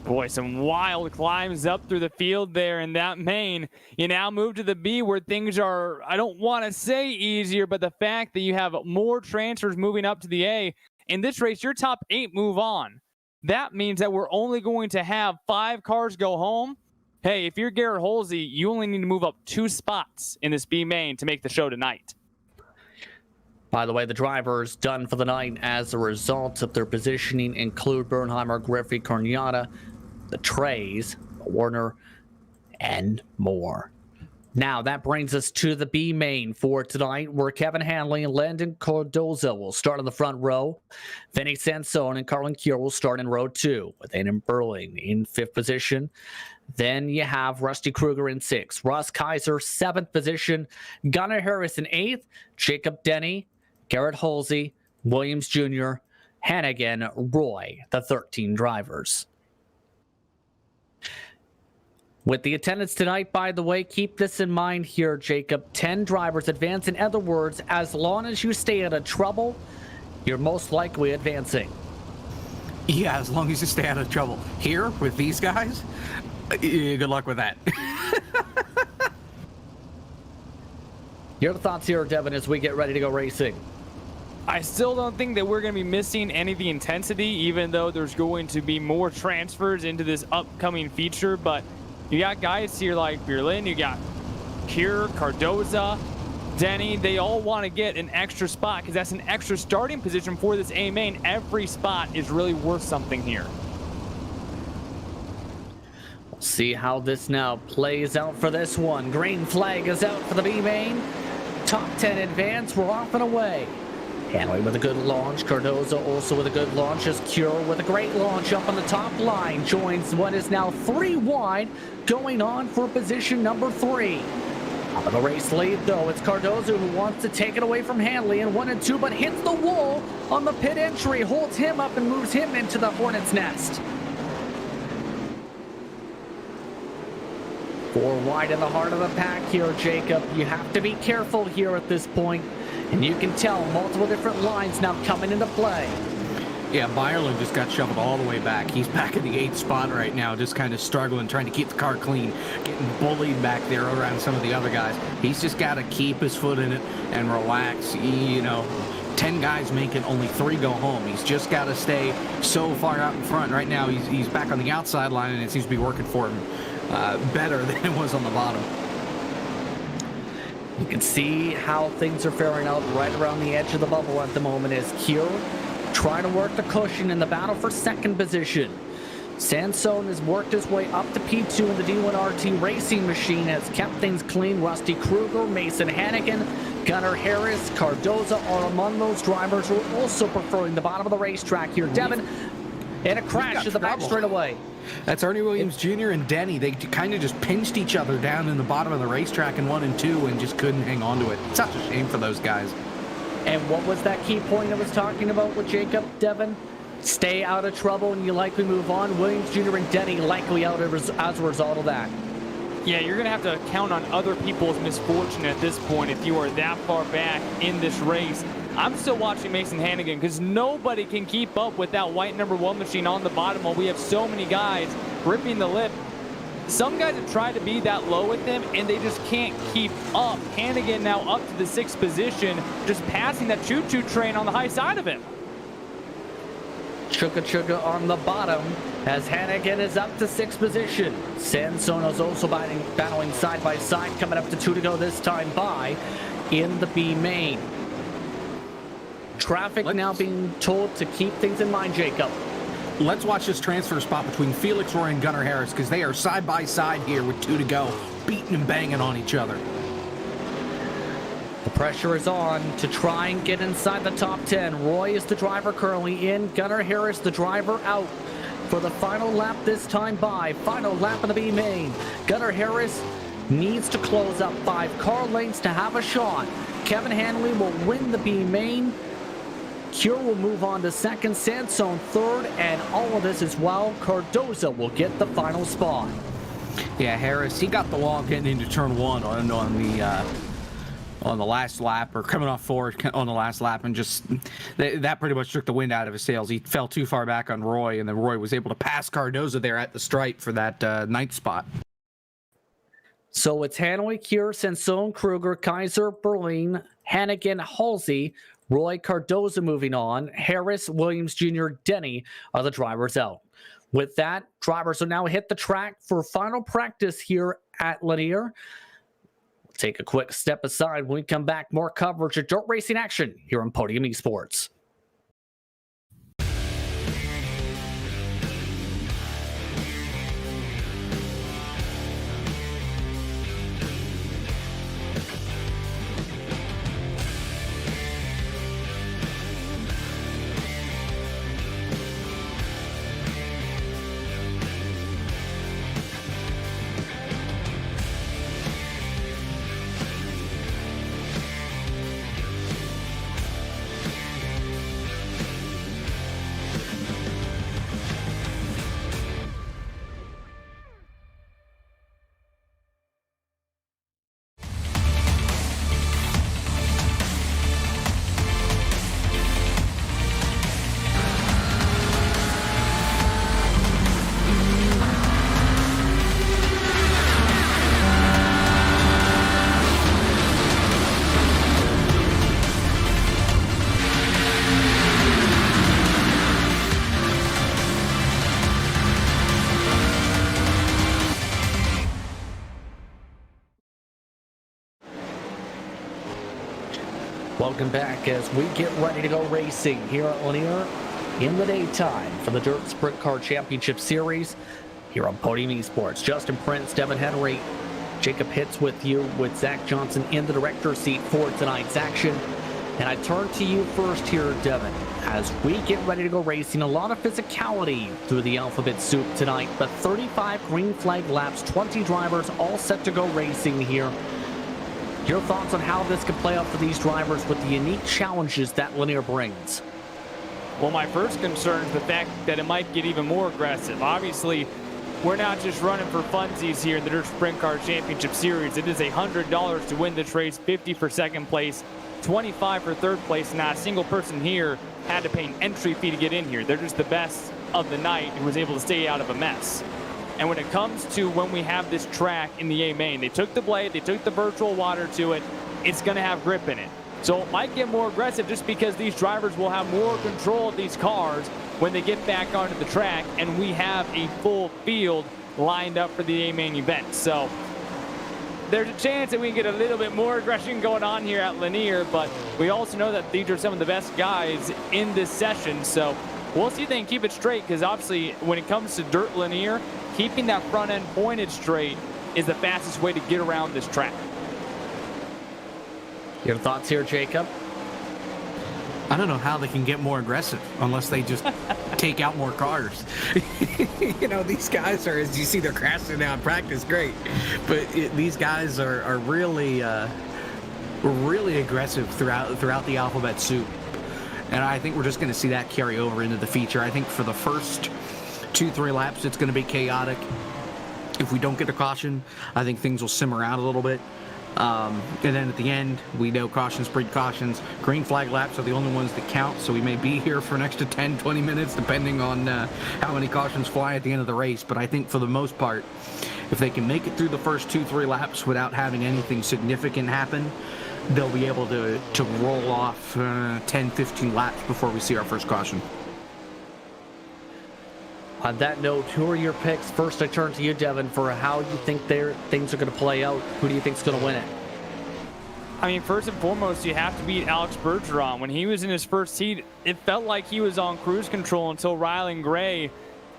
Boy, some wild climbs up through the field there in that main. You now move to the B, where things are, I don't want to say easier, but the fact that you have more transfers moving up to the A. In this race, your top 8 move on. That means that we're only going to have 5 cars go home. Hey, if you're Garrett Halsey, you only need to move up 2 spots in this B main to make the show tonight. By the way, the drivers done for the night as a result of their positioning include Bernheimer, Griffey, Corniata, the Treys, Warner, and more. Now, that brings us to the B main for tonight, where Kevin Hanley and Landon Cardozo will start in the front row. Vinny Sansone and Carlin Cure will start in row 2, with Aiden Burling in 5th position. Then you have Rusty Kruger in 6th, Ross Kaiser 7th position, Gunnar Harris in 8th, Jacob Denny, Garrett Halsey, Williams Jr., Hannigan, Roy, the 13 drivers. With the attendance tonight, by the way, keep this in mind here, Jacob. 10 drivers advance. In other words, as long as you stay out of trouble, you're most likely advancing. Yeah, as long as you stay out of trouble. Here, with these guys, good luck with that. Your thoughts here, Devin, as we get ready to go racing? I still don't think that we're going to be missing any of the intensity, even though there's going to be more transfers into this upcoming feature. But you got guys here like Berlin, you got Cure, Cardoza, Denny. They all want to get an extra spot because that's an extra starting position for this A main. Every spot is really worth something here. We'll see how this now plays out for this one. Green flag is out for the B main. Top 10 advance, we're off and away. Hanley with a good launch. Cardozo also with a good launch. As Cure with a great launch up on the top line. Joins what is now 3 wide, going on for position number 3. Up in the race lead, though, it's Cardozo who wants to take it away from Hanley in 1 and 2, but hits the wall on the pit entry. Holds him up and moves him into the hornet's nest. 4 wide in the heart of the pack here, Jacob. You have to be careful here at this point. And you can tell multiple different lines now coming into play. Yeah, Byerlin just got shoveled all the way back. He's back in the 8th spot right now, just kind of struggling, trying to keep the car clean, getting bullied back there around some of the other guys. He's just got to keep his foot in it and relax. 10 guys make it, only 3 go home. He's just got to stay so far out in front. Right now, he's back on the outside line, and it seems to be working for him better than it was on the bottom. You can see how things are faring out right around the edge of the bubble at the moment as Kier trying to work the cushion in the battle for second position. Sansone has worked his way up to P2 in the D1RT racing machine, has kept things clean. Rusty Kruger, Mason Hannigan, Gunnar Harris, Cardoza are among those drivers who are also preferring the bottom of the racetrack here. Devin, and a crash at the back straightaway. That's Ernie Williams Jr. and Denny. They kind of just pinched each other down in the bottom of the racetrack in 1 and 2 and just couldn't hang on to it. Such a shame for those guys. And what was that key point I was talking about with Jacob, Devin? Stay out of trouble and you likely move on. Williams Jr. and Denny likely out as a result of that. Yeah, you're going to have to count on other people's misfortune at this point if you are that far back in this race. I'm still watching Mason Hannigan because nobody can keep up with that white number 1 machine on the bottom while we have so many guys ripping the lip. Some guys have tried to be that low with him, and they just can't keep up. Hannigan now up to the 6th position, just passing that choo-choo train on the high side of him. Chuka on the bottom as Hannigan is up to 6th position. Sansono's also battling side by side, coming up to 2 to go this time by in the B main. Traffic now being told to keep things in mind, Jacob. Let's watch this transfer spot between Felix Roy and Gunnar Harris because they are side by side here with 2 to go, beating and banging on each other. The pressure is on to try and get inside the top 10. Roy is the driver currently in. Gunnar Harris, the driver, out for the final lap this time by. Final lap of the B main. Gunnar Harris needs to close up 5 car lengths to have a shot. Kevin Hanley will win the B main. Cure will move on to 2nd, Sansone 3rd, and all of this as well. Cardoza will get the final spot. Yeah, Harris, he got the wall getting into turn 1 on the last lap, or coming off forward on the last lap, and just that pretty much took the wind out of his sails. He fell too far back on Roy, and then Roy was able to pass Cardoza there at the stripe for that 9th spot. So it's Hanley, Cure, Sansone, Kruger, Kaiser, Berlin, Hannigan, Halsey, Roy, Cardoza moving on. Harris, Williams Jr., Denny are the drivers out. With that, drivers will now hit the track for final practice here at Lanier. We'll take a quick step aside. When we come back, more coverage of dirt racing action here on Podium Esports. Welcome back as we get ready to go racing here at Lanier in the daytime for the Dirt Sprint Car Championship Series here on Podium Esports. Justin Prince, Devin Henry, Jacob Hitz with you, with Zach Johnson in the director's seat for tonight's action. And I turn to you first here, Devin, as we get ready to go racing. A lot of physicality through the alphabet soup tonight, but 35 green flag laps, 20 drivers all set to go racing here. Your thoughts on how this could play out for these drivers with the unique challenges that Lanier brings? Well, my first concern is the fact that it might get even more aggressive. Obviously, we're not just running for funsies here in the Dirt Sprint Car Championship Series. It is $100 to win this race, 50 for second place, $25 for third place. Not a single person here had to pay an entry fee to get in here. They're just the best of the night who was able to stay out of a mess. And when it comes to when we have this track in the A main, they took the blade, they took the virtual water to it. It's going to have grip in it. So it might get more aggressive just because these drivers will have more control of these cars when they get back onto the track, and we have a full field lined up for the A main event. So there's a chance that we can get a little bit more aggression going on here at Lanier, but we also know that these are some of the best guys in this session. So we'll see if they can keep it straight, because obviously when it comes to dirt Lanier, keeping that front end pointed straight is the fastest way to get around this track. Your thoughts here, Jacob? I don't know how they can get more aggressive unless they just take out more cars. You know, these guys are, as you see, they're crashing down practice, great. But these guys are really, really aggressive throughout the alphabet soup. And I think we're just going to see that carry over into the feature. I think for the first 2-3 laps, it's going to be chaotic. If we don't get a caution, I think things will simmer out a little bit. And then at the end, we know cautions breed cautions. Green flag laps are the only ones that count, so we may be here for an extra 10-20 minutes depending on how many cautions fly at the end of the race. But I think for the most part, if they can make it through the first 2-3 laps without having anything significant happen, they'll be able to roll off 10-15 laps before we see our first caution. On that note, who are your picks? First, I turn to you, Devin, for how you think things are going to play out. Who do you think is going to win it? I mean, first and foremost, you have to beat Alex Bergeron. When he was in his first heat, it felt like he was on cruise control until Rylan Gray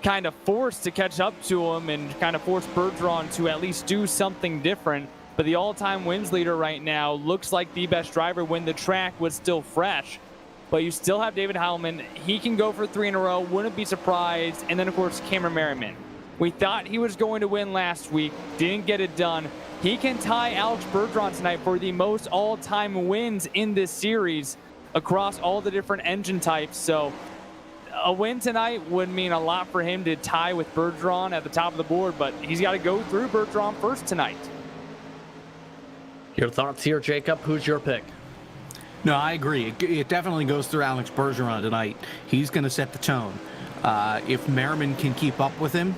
kind of forced to catch up to him and kind of forced Bergeron to at least do something different. But the all-time wins leader right now looks like the best driver when the track was still fresh. But you still have David Heilman. He can go for 3 in a row. Wouldn't be surprised. And then, of course, Cameron Merriman. We thought he was going to win last week. Didn't get it done. He can tie Alex Bergeron tonight for the most all-time wins in this series across all the different engine types. So a win tonight would mean a lot for him to tie with Bergeron at the top of the board. But he's got to go through Bergeron first tonight. Your thoughts here, Jacob? Who's your pick? No, I agree. It definitely goes through Alex Bergeron tonight. He's going to set the tone. If Merriman can keep up with him,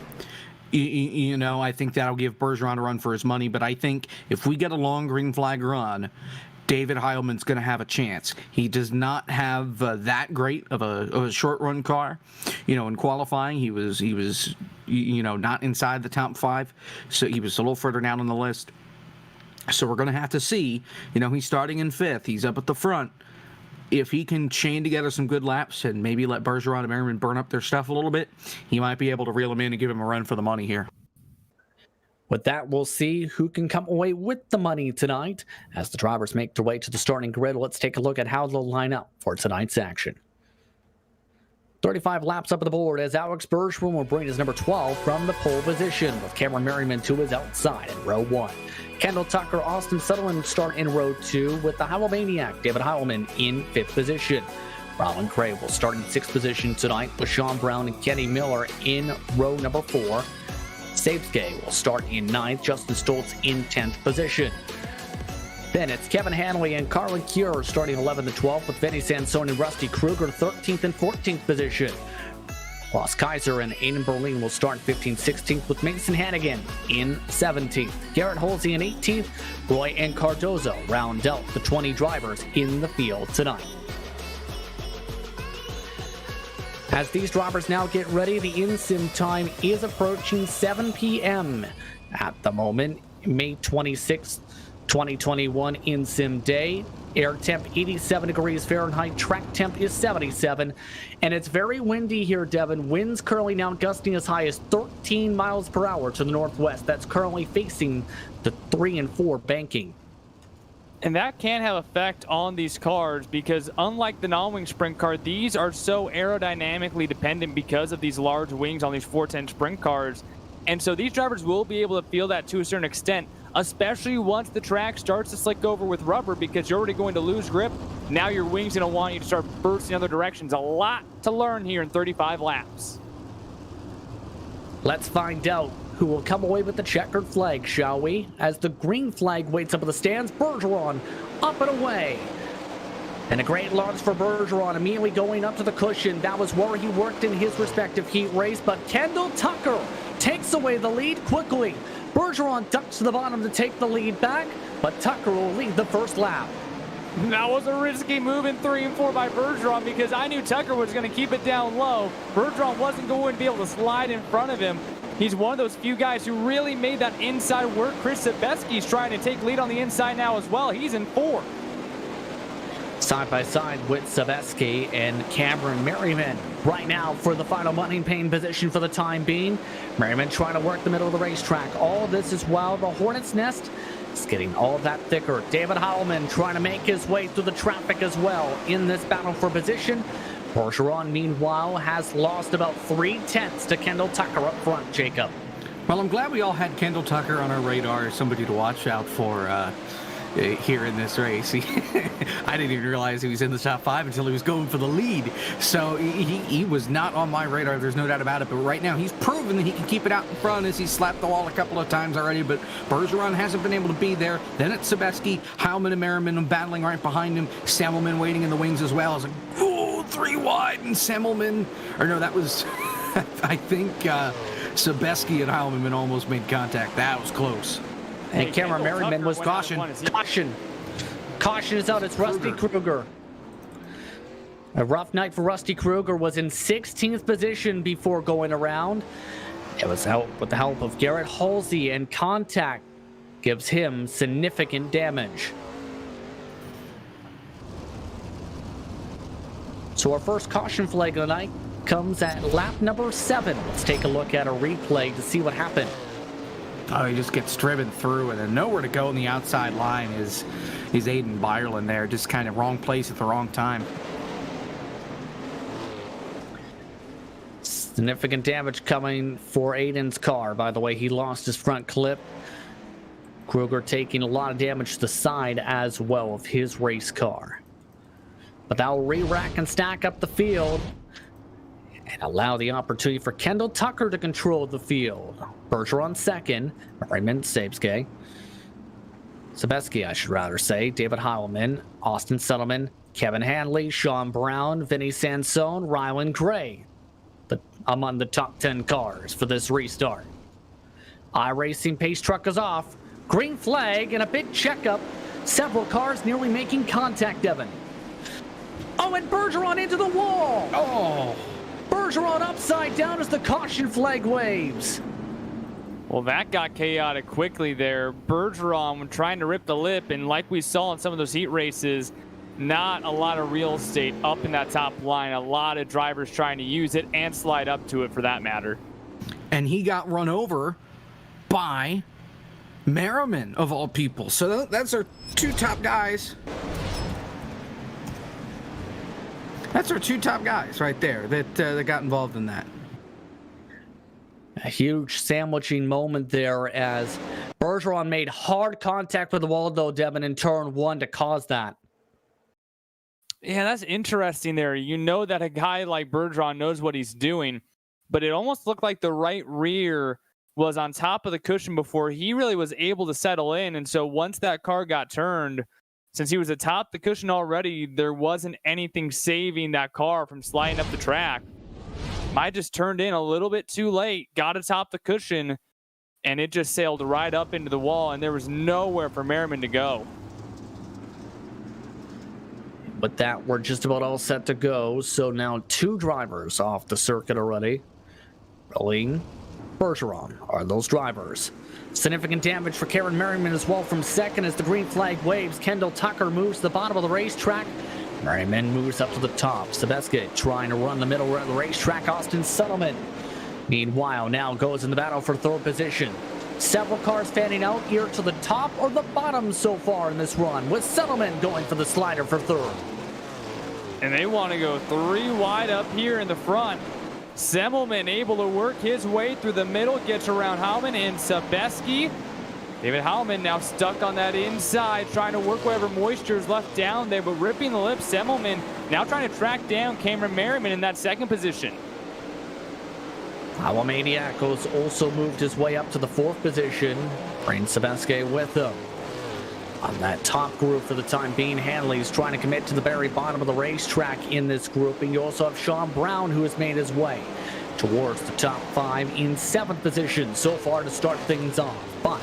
you know, I think that'll give Bergeron a run for his money. But I think if we get a long green flag run, David Heilman's going to have a chance. He does not have that great of a short run car. You know, in qualifying, he was you know, not inside the top 5, so he was a little further down on the list. So we're going to have to see, you know, he's starting in 5th. He's up at the front. If he can chain together some good laps and maybe let Bergeron and Merriman burn up their stuff a little bit, he might be able to reel him in and give him a run for the money here. With that, we'll see who can come away with the money tonight. As the drivers make their way to the starting grid, let's take a look at how they'll line up for tonight's action. 35 laps up on the board as Alex Bergeron will bring his number 12 from the pole position, with Cameron Merriman to his outside in row 1. Kendall Tucker, Austin Sutherland start in row 2, with the Heilmaniac David Heilman in 5th position. Rylan Gray will start in 6th position tonight, with Sean Brown and Kenny Miller in row number 4. Sabesgay will start in 9th, Justin Stoltz in 10th position. Then it's Kevin Hanley and Carlin Cure starting 11th and 12th, with Vinny Sansone and Rusty Kruger 13th and 14th position. Ross Kaiser and Aiden Berlin will start 15th, 16th, with Mason Hannigan in 17th. Garrett Holsey in 18th. Roy and Cardozo round out the 20 drivers in the field tonight. As these drivers now get ready, the in-sim time is approaching 7 p.m. At the moment, May 26th, 2021 in-sim day. Air temp 87 degrees Fahrenheit, track temp is 77, and it's very windy here, Devin. Winds currently now gusting as high as 13 miles per hour to the northwest. That's currently facing the 3 and 4 banking. And that can have effect on these cars because unlike the non-wing sprint car, these are so aerodynamically dependent because of these large wings on these 410 sprint cars. And so these drivers will be able to feel that to a certain extent, especially once the track starts to slick over with rubber, because you're already going to lose grip. Now your wing's going to want you to start bursting other directions. A lot to learn here in 35 laps. Let's find out who will come away with the checkered flag, shall we? As the green flag waits up in the stands, Bergeron up and away. And a great launch for Bergeron, immediately going up to the cushion. That was where he worked in his respective heat race, but Kendall Tucker takes away the lead quickly. Bergeron ducks to the bottom to take the lead back, but Tucker will lead the first lap. That was a risky move in 3 and 4 by Bergeron because I knew Tucker was going to keep it down low. Bergeron wasn't going to be able to slide in front of him. He's one of those few guys who really made that inside work. Chris Sabeski's trying to take lead on the inside now as well. He's in 4th. Side by side with Sabeski and Cameron Merriman right now for the final money pain position for the time being. Merriman trying to work the middle of the racetrack. All this is while the Hornet's Nest is getting all that thicker. David Heilman trying to make his way through the traffic as well in this battle for position. Bergeron, meanwhile, has lost about 3/10 to Kendall Tucker up front, Jacob. Well, I'm glad we all had Kendall Tucker on our radar as somebody to watch out for here in this race. I didn't even realize he was in the top 5 until he was going for the lead. So he was not on my radar. There's no doubt about it. But right now he's proven that he can keep it out in front as he slapped the wall a couple of times already. But Bergeron hasn't been able to be there. Then it's Sabeski, Heilman, and Merriman battling right behind him. Semmelman waiting in the wings as well. It's like, oh, 3 wide, and Semmelman, or no, that was, I think Sabeski and Heilman almost made contact. That was close. And Cameron Merriman was caution. Caution is out. It's Rusty Kruger. A rough night for Rusty Kruger. Was in 16th position before going around. It was out with the help of Garrett Halsey, and contact gives him significant damage. So our first caution flag of the night comes at lap number 7. Let's take a look at a replay to see what happened. Oh, he just gets driven through, and then nowhere to go in the outside line is Aiden Byerlin there. Just kind of wrong place at the wrong time. Significant damage coming for Aiden's car. By the way, he lost his front clip. Kruger taking a lot of damage to the side as well of his race car. But that will re-rack and stack up the field and allow the opportunity for Kendall Tucker to control the field. Bergeron second, Merriman, Sabeski, I should rather say, David Heilman, Austin Settleman, Kevin Hanley, Sean Brown, Vinny Sansone, Rylan Gray, among the top 10 cars for this restart. iRacing pace truck is off. Green flag and a big checkup. Several cars nearly making contact, Devin. Oh, and Bergeron into the wall! Oh! Bergeron upside down as the caution flag waves. Well, that got chaotic quickly there. Bergeron trying to rip the lip, and like we saw in some of those heat races, not a lot of real estate up in that top line. A lot of drivers trying to use it and slide up to it for that matter. And he got run over by Merriman, of all people. So that's our 2 top guys. That's our 2 top guys right there that got involved in that. A huge sandwiching moment there as Bergeron made hard contact with the wall, though, Devin, in turn 1 to cause that. Yeah, that's interesting there. You know that a guy like Bergeron knows what he's doing, but it almost looked like the right rear was on top of the cushion before he really was able to settle in. And so once that car got turned, since he was atop the cushion already, there wasn't anything saving that car from sliding up the track. Might just turned in a little bit too late, got atop the cushion, and it just sailed right up into the wall, and there was nowhere for Merriman to go. With that, we're just about all set to go. So now 2 drivers off the circuit already. Rolling. Bergeron are those drivers. Significant damage for Karen Merriman as well from second as the green flag waves. Kendall Tucker moves to the bottom of the racetrack. Merriman moves up to the top. Sabeski trying to run the middle of the racetrack. Austin Settleman, meanwhile, now goes in the battle for 3rd position. Several cars fanning out here to the top or the bottom so far in this run, with Settleman going for the slider for 3rd. And they want to go 3 wide up here in the front. Semmelman able to work his way through the middle, gets around Heilman and Sabeski. David Heilman now stuck on that inside, trying to work whatever moisture is left down there, but ripping the lip. Semmelman now trying to track down Cameron Merriman in that 2nd position. Iowa Maniacos also moved his way up to the 4th position. Brain Sabeski with him. on that top group for the time being. Hanley's trying to commit to the very bottom of the racetrack in this group. And you also have Sean Brown, who has made his way towards the top 5 in 7th position so far to start things off. But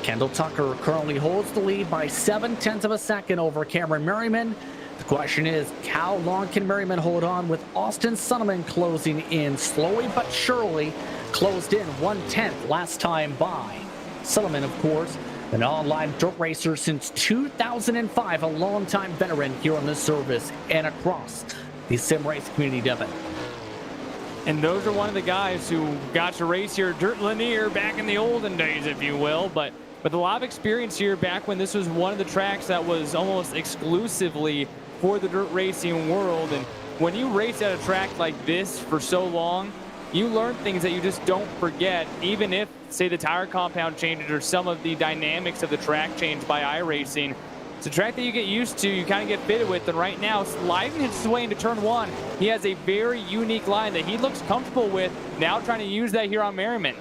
Kendall Tucker currently holds the lead by 0.7 of a second over Cameron Merriman. The question is, how long can Merriman hold on with Austin Sunderman closing in slowly but surely? Closed in 1/10 last time by. Sunderman, of course, an online dirt racer since 2005, a longtime veteran here on this service and across the sim race community, Devin. And those are one of the guys who got to race here at Dirt Lanier back in the olden days, if you will. But with a lot of experience here back when this was one of the tracks that was almost exclusively for the dirt racing world. And when you race at a track like this for so long, you learn things that you just don't forget, even if, say, the tire compound changes or some of the dynamics of the track change by iRacing. It's a track that you get used to, you kind of get fitted with, and right now, sliding his way into turn 1, he has a very unique line that he looks comfortable with, now trying to use that here on Merriman.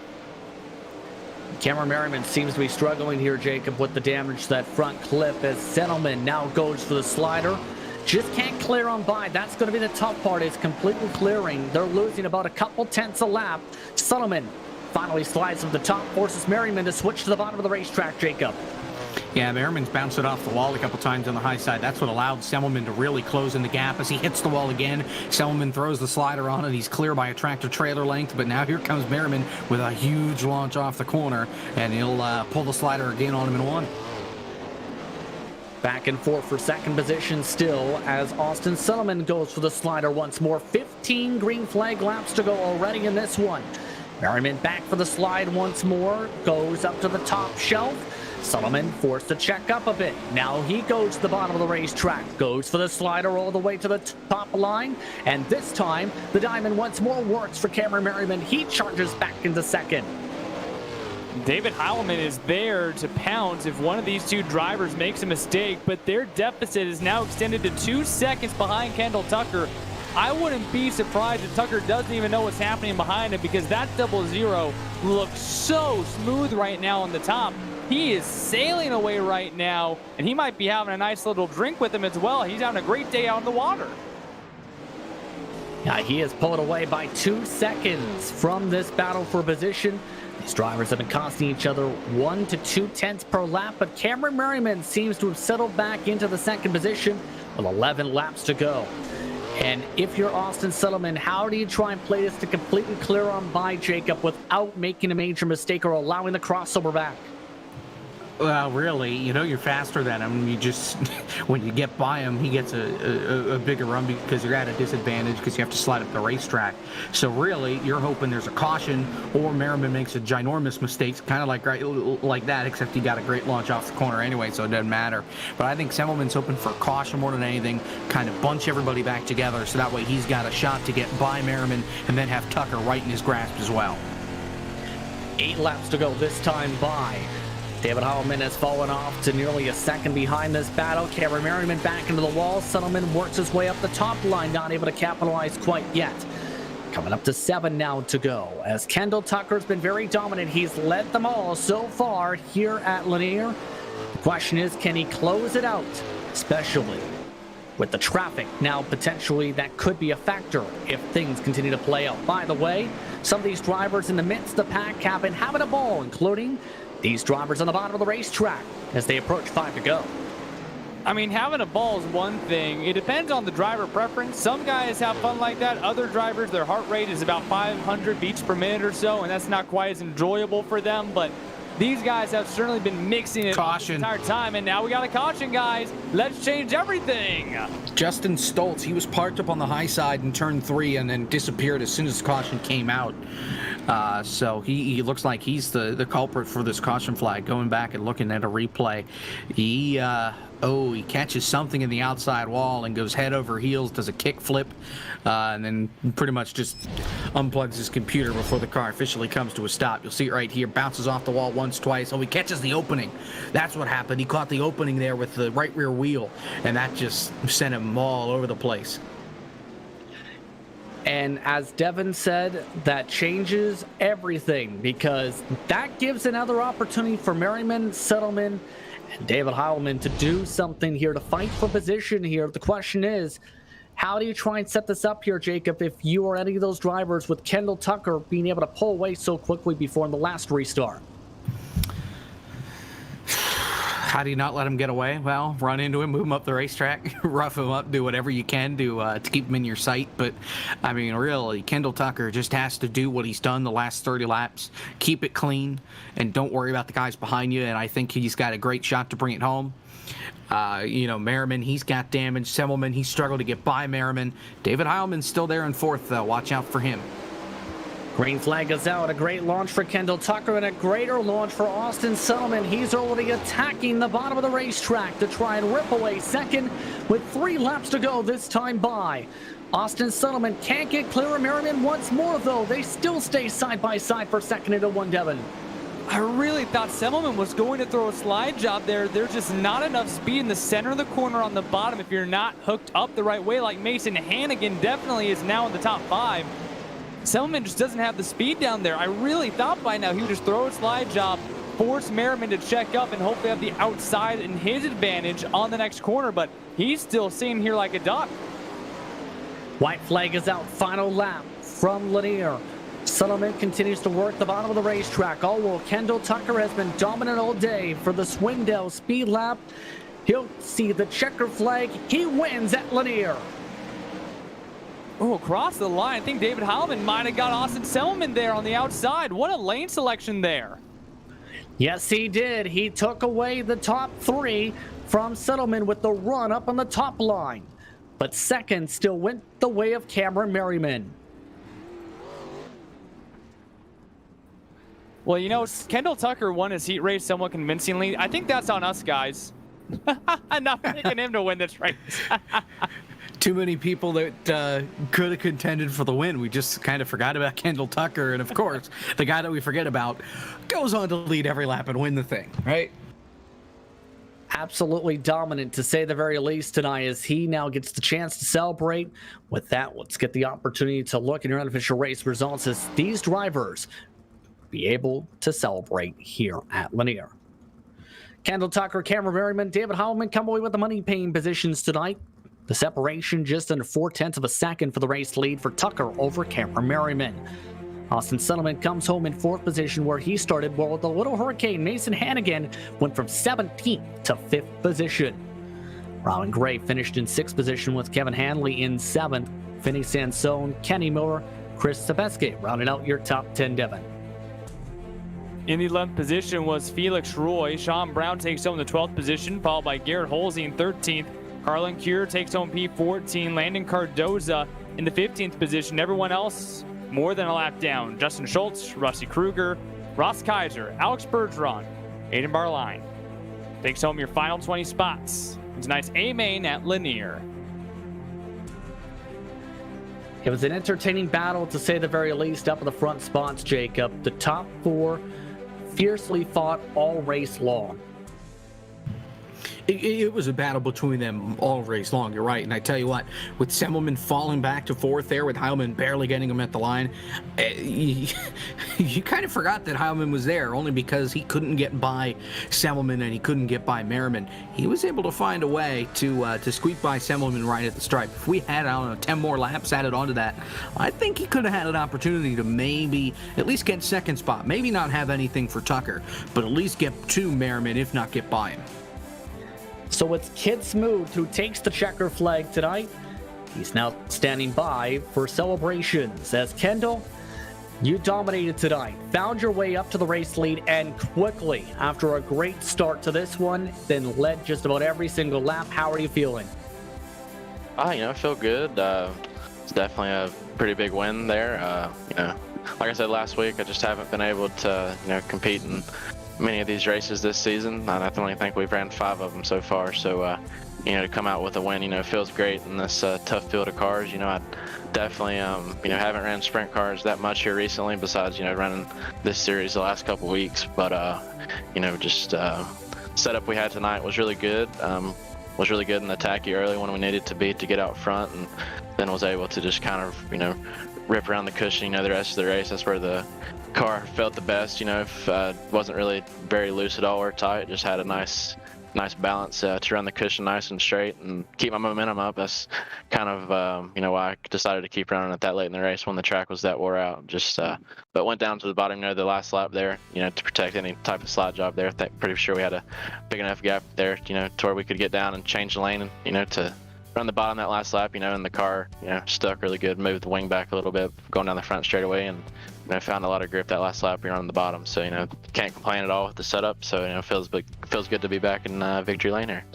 Cameron Merriman seems to be struggling here, Jacob, with the damage to that front clip as Sendelman now goes for the slider. Just can't clear on by. That's going to be the tough part, is completely clearing. They're losing about a couple tenths a lap. Sunderman finally slides from the top, forces Merriman to switch to the bottom of the racetrack, Jacob. Yeah, Merriman's bounced it off the wall a couple times on the high side. That's what allowed Semmelman to really close in the gap. As he hits the wall again, Semmelman throws the slider on it. He's clear by a tractor trailer length, but now here comes Merriman with a huge launch off the corner, and he'll pull the slider again on him in 1. Back and forth for second position still as Austin Sunderman goes for the slider once more. 15 green flag laps to go already in this one. Merriman back for the slide once more, goes up to the top shelf. Sunderman forced to check up a bit. Now he goes to the bottom of the racetrack, goes for the slider all the way to the top line, and this time the diamond once more works for Cameron Merriman. He charges back into second. David Heilman is there to pounce if one of these two drivers makes a mistake, but their deficit is now extended to 2 seconds behind Kendall Tucker. I wouldn't be surprised if Tucker doesn't even know what's happening behind him, because that 0-0 looks so smooth right now on the top. He is sailing away right now, and he might be having a nice little drink with him as well. He's having a great day out in the water. Yeah, he is pulled away by 2 seconds from this battle for position. These drivers have been costing each other 1 to 2 tenths per lap, but Cameron Merriman seems to have settled back into the second position with 11 laps to go. And if you're Austin Sunderman, how do you try and play this to completely clear on by Jacob without making a major mistake or allowing the crossover back? Well, really, you know you're faster than him. You just, when you get by him, he gets a bigger run because you're at a disadvantage because you have to slide up the racetrack. So really, you're hoping there's a caution or Merriman makes a ginormous mistake, kind of like that, except he got a great launch off the corner anyway, so it doesn't matter. But I think Semmelman's hoping for a caution more than anything, kind of bunch everybody back together so that way he's got a shot to get by Merriman and then have Tucker right in his grasp as well. 8 laps to go this time by. David Heilman has fallen off to nearly a second behind this battle. Cameron Merriman back into the wall. Sunderman works his way up the top line, not able to capitalize quite yet. Coming up to 7 now to go. As Kendall Tucker's been very dominant, he's led them all so far here at Lanier. The question is, can he close it out? Especially with the traffic now potentially that could be a factor if things continue to play out. By the way, some of these drivers in the midst of the pack have been having a ball, including these drivers on the bottom of the racetrack as they approach 5 to go. I mean, having a ball is one thing. It depends on the driver preference. Some guys have fun like that. Other drivers, their heart rate is about 500 beats per minute or so, and that's not quite as enjoyable for them. But these guys have certainly been mixing it the entire time, and now we got a caution, guys. Let's change everything. Justin Stoltz, he was parked up on the high side in turn 3 and then disappeared as soon as the caution came out. So he looks like he's the culprit for this caution flag. Going back and looking at a replay, he catches something in the outside wall and goes head over heels, does a kick flip, and then pretty much just unplugs his computer before the car officially comes to a stop. You'll see it right here, bounces off the wall once, twice. Oh, he catches the opening. That's what happened. He caught the opening there with the right rear wheel, and that just sent him all over the place. And as Devin said, that changes everything because that gives another opportunity for Merriman, Sunderman, And David Heilman to do something here, to fight for position here. The question is, how do you try and set this up here, Jacob, if you are any of those drivers with Kendall Tucker being able to pull away so quickly before in the last restart? How do you not let him get away? Well, run into him, move him up the racetrack, rough him up, do whatever you can to keep him in your sight. But, I mean, really, Kendall Tucker just has to do what he's done the last 30 laps, keep it clean, and don't worry about the guys behind you. And I think he's got a great shot to bring it home. Merriman, he's got damage. Semmelman, he struggled to get by Merriman. David Heilman's still there in fourth, though. Watch out for him. Green flag is out. A great launch for Kendall Tucker and a greater launch for Austin Sullivan. He's already attacking the bottom of the racetrack to try and rip away second with 3 laps to go this time by. Austin Sullivan can't get clear of Merriman once more, though. They still stay side by side for second into 1, Devin. I really thought Semmelman was going to throw a slide job there. There's just not enough speed in the center of the corner on the bottom if you're not hooked up the right way, like Mason Hannigan definitely is now in the top 5. Semmelman just doesn't have the speed down there. I really thought by now he would just throw a slide job, force Merriman to check up, and hopefully have the outside in his advantage on the next corner, but he's still sitting here like a duck. White flag is out. Final lap from Lanier. Sullivan continues to work the bottom of the racetrack. Oh, well, Kendall Tucker has been dominant all day for the Swindell speed lap. He'll see the checker flag. He wins at Lanier. Oh, across the line. I think David Heilman might have got Austin Semmelman there on the outside. What a lane selection there. Yes, he did. He took away the top 3 from Settleman with the run up on the top line. But second still went the way of Cameron Merriman. Well, you know, Kendall Tucker won his heat race somewhat convincingly. I think that's on us, guys. I'm not picking him to win this race. Too many people that could have contended for the win. We just kind of forgot about Kendall Tucker. And, of course, the guy that we forget about goes on to lead every lap and win the thing, right? Absolutely dominant, to say the very least, tonight, as he now gets the chance to celebrate. With that, let's get the opportunity to look at your unofficial race results as these drivers be able to celebrate here at Lanier. Kendall Tucker, Cameron Merriman, David Heilman come away with the money paying positions tonight. The separation just under 0.4 of a second for the race lead for Tucker over Cameron Merriman. Austin Sullivan comes home in 4th position where he started, while the Little Hurricane Mason Hannigan went from 17th to 5th position. Rowan Gray finished in 6th position with Kevin Hanley in 7th. Finney Sansone, Kenny Miller, Chris Sebeski rounded out your top 10, Devin. In the 11th position was Felix Roy. Sean Brown takes home the 12th position, followed by Garrett Holsey in 13th. Harlan Cure takes home P14. Landon Cardoza in the 15th position. Everyone else more than a lap down. Justin Schultz, Rusty Kruger, Ross Kaiser, Alex Bergeron, Aiden Barline. Takes home your final 20 spots. Tonight's A-Main at Lanier. It was an entertaining battle, to say the very least, up in the front spots, Jacob. The top 4 fiercely fought all race long. It was a battle between them all race long, you're right. And I tell you what, with Semmelman falling back to 4th there, with Heilman barely getting him at the line, you kind of forgot that Heilman was there, only because he couldn't get by Semmelman and he couldn't get by Merriman. He was able to find a way to squeak by Semmelman right at the stripe. If we had, I don't know, 10 more laps added onto that, I think he could have had an opportunity to maybe at least get 2nd spot. Maybe not have anything for Tucker, but at least get to Merriman, if not get by him. So it's Kid Smooth who takes the checker flag tonight. He's now standing by for celebrations. As Kendall, you dominated tonight, found your way up to the race lead, and quickly, after a great start to this one, then led just about every single lap. How are you feeling? I feel good. It's definitely a pretty big win there. Like I said last week, I just haven't been able to, compete in many of these races this season. I only think we've ran 5 of them so far. So, to come out with a win, feels great in this tough field of cars. I definitely, haven't ran sprint cars that much here recently, besides, running this series the last couple weeks. But, setup we had tonight was really good. Was really good and attacky early when we needed to be to get out front, and then was able to just kind of, rip around the cushion, the rest of the race. That's where the car felt the best, if wasn't really very loose at all or tight. Just had a nice nice balance to run the cushion nice and straight and keep my momentum up. That's kind of why I decided to keep running it that late in the race when the track was that wore out. But went down to the bottom the last lap there, to protect any type of slide job there. Pretty sure we had a big enough gap there, to where we could get down and change the lane and, to run the bottom that last lap, and the car, stuck really good, moved the wing back a little bit, going down the front straightaway, and found a lot of grip that last lap. We were on the bottom, so can't complain at all with the setup. So feels good to be back in victory lane here.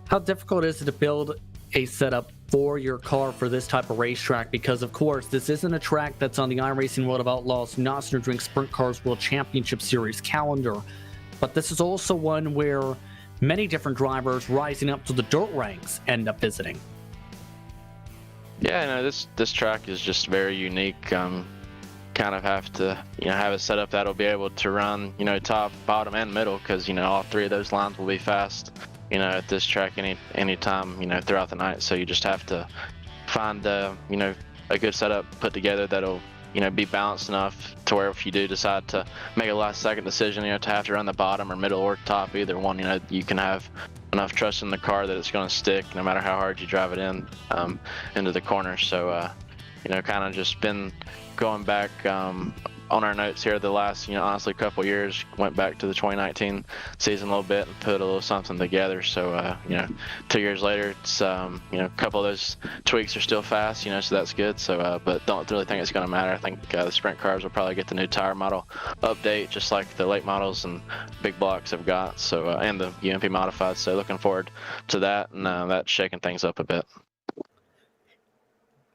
How difficult is it to build a setup for your car for this type of racetrack? Because of course this isn't a track that's on the iRacing World of Outlaws Nostra Drink Sprint Cars World Championship Series calendar, but this is also one where many different drivers rising up to the dirt ranks end up visiting. Yeah, this track is just very unique. Kind of have to have a setup that'll be able to run top, bottom, and middle, because all three of those lines will be fast at this track any time throughout the night. So you just have to find a good setup put together that'll be balanced enough to where if you do decide to make a last second decision to have to run the bottom or middle or top, either one, you can have enough trust in the car that it's going to stick no matter how hard you drive it into the corner. So kind of just been going back on our notes here the last honestly couple years. Went back to the 2019 season a little bit and put a little something together. So 2 years later, it's a couple of those tweaks are still fast, so that's good. So but don't really think it's going to matter. I think the sprint cars will probably get the new tire model update just like the late models and big blocks have got. So and the UMP modified. So looking forward to that, and that's shaking things up a bit.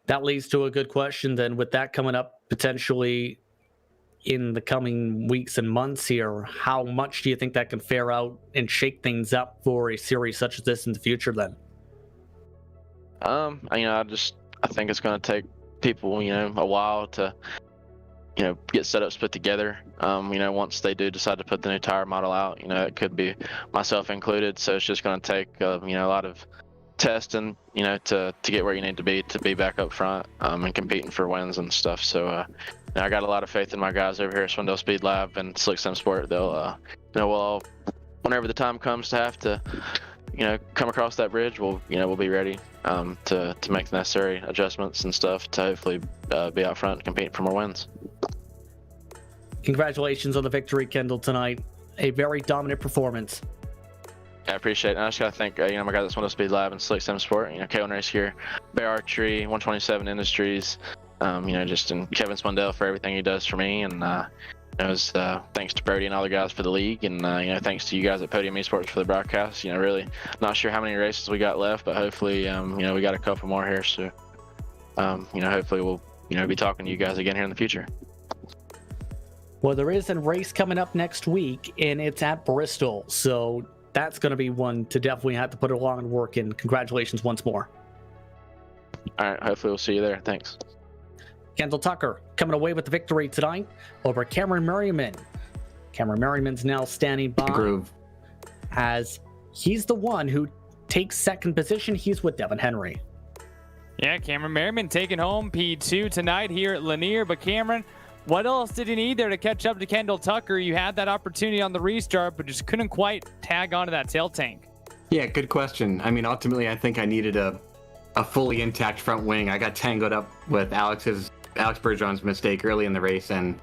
That leads to a good question then. With that coming up potentially in the coming weeks and months here, how much do you think that can fare out and shake things up for a series such as this in the future then? I think it's going to take people, a while to, get setups put together. Once they do decide to put the new tire model out, it could be myself included. So it's just going to take, a lot of testing, to get where you need to be back up front and competing for wins and stuff. So I got a lot of faith in my guys over here at Swindell Speed Lab and Slick Sim Sport. They'll, whenever the time comes to have to, come across that bridge, we'll be ready to make the necessary adjustments and stuff to hopefully be out front and compete for more wins. Congratulations on the victory, Kendall, tonight. A very dominant performance. I appreciate it. And I just got to thank, my guys at Swindell Speed Lab and Slick Sim Sport, K1 Race Gear, Bear Archery, 127 Industries, just in Kevin Swindell for everything he does for me. And it was thanks to Brody and all the guys for the league. And, thanks to you guys at Podium Esports for the broadcast. Really not sure how many races we got left, but hopefully, we got a couple more here. So, hopefully we'll, be talking to you guys again here in the future. Well, there is a race coming up next week, and it's at Bristol. So that's going to be one to definitely have to put a lot of work in. Congratulations once more. All right. Hopefully we'll see you there. Thanks. Kendall Tucker coming away with the victory tonight over Cameron Merriman. Cameron Merriman's now standing by as he's the one who takes second position. He's with Devin Henry. Yeah, Cameron Merriman taking home P2 tonight here at Lanier. But Cameron, what else did you need there to catch up to Kendall Tucker? You had that opportunity on the restart, but just couldn't quite tag onto that tail tank. Yeah, good question. I mean, ultimately, I think I needed a fully intact front wing. I got tangled up with Alex Bergeron's mistake early in the race, and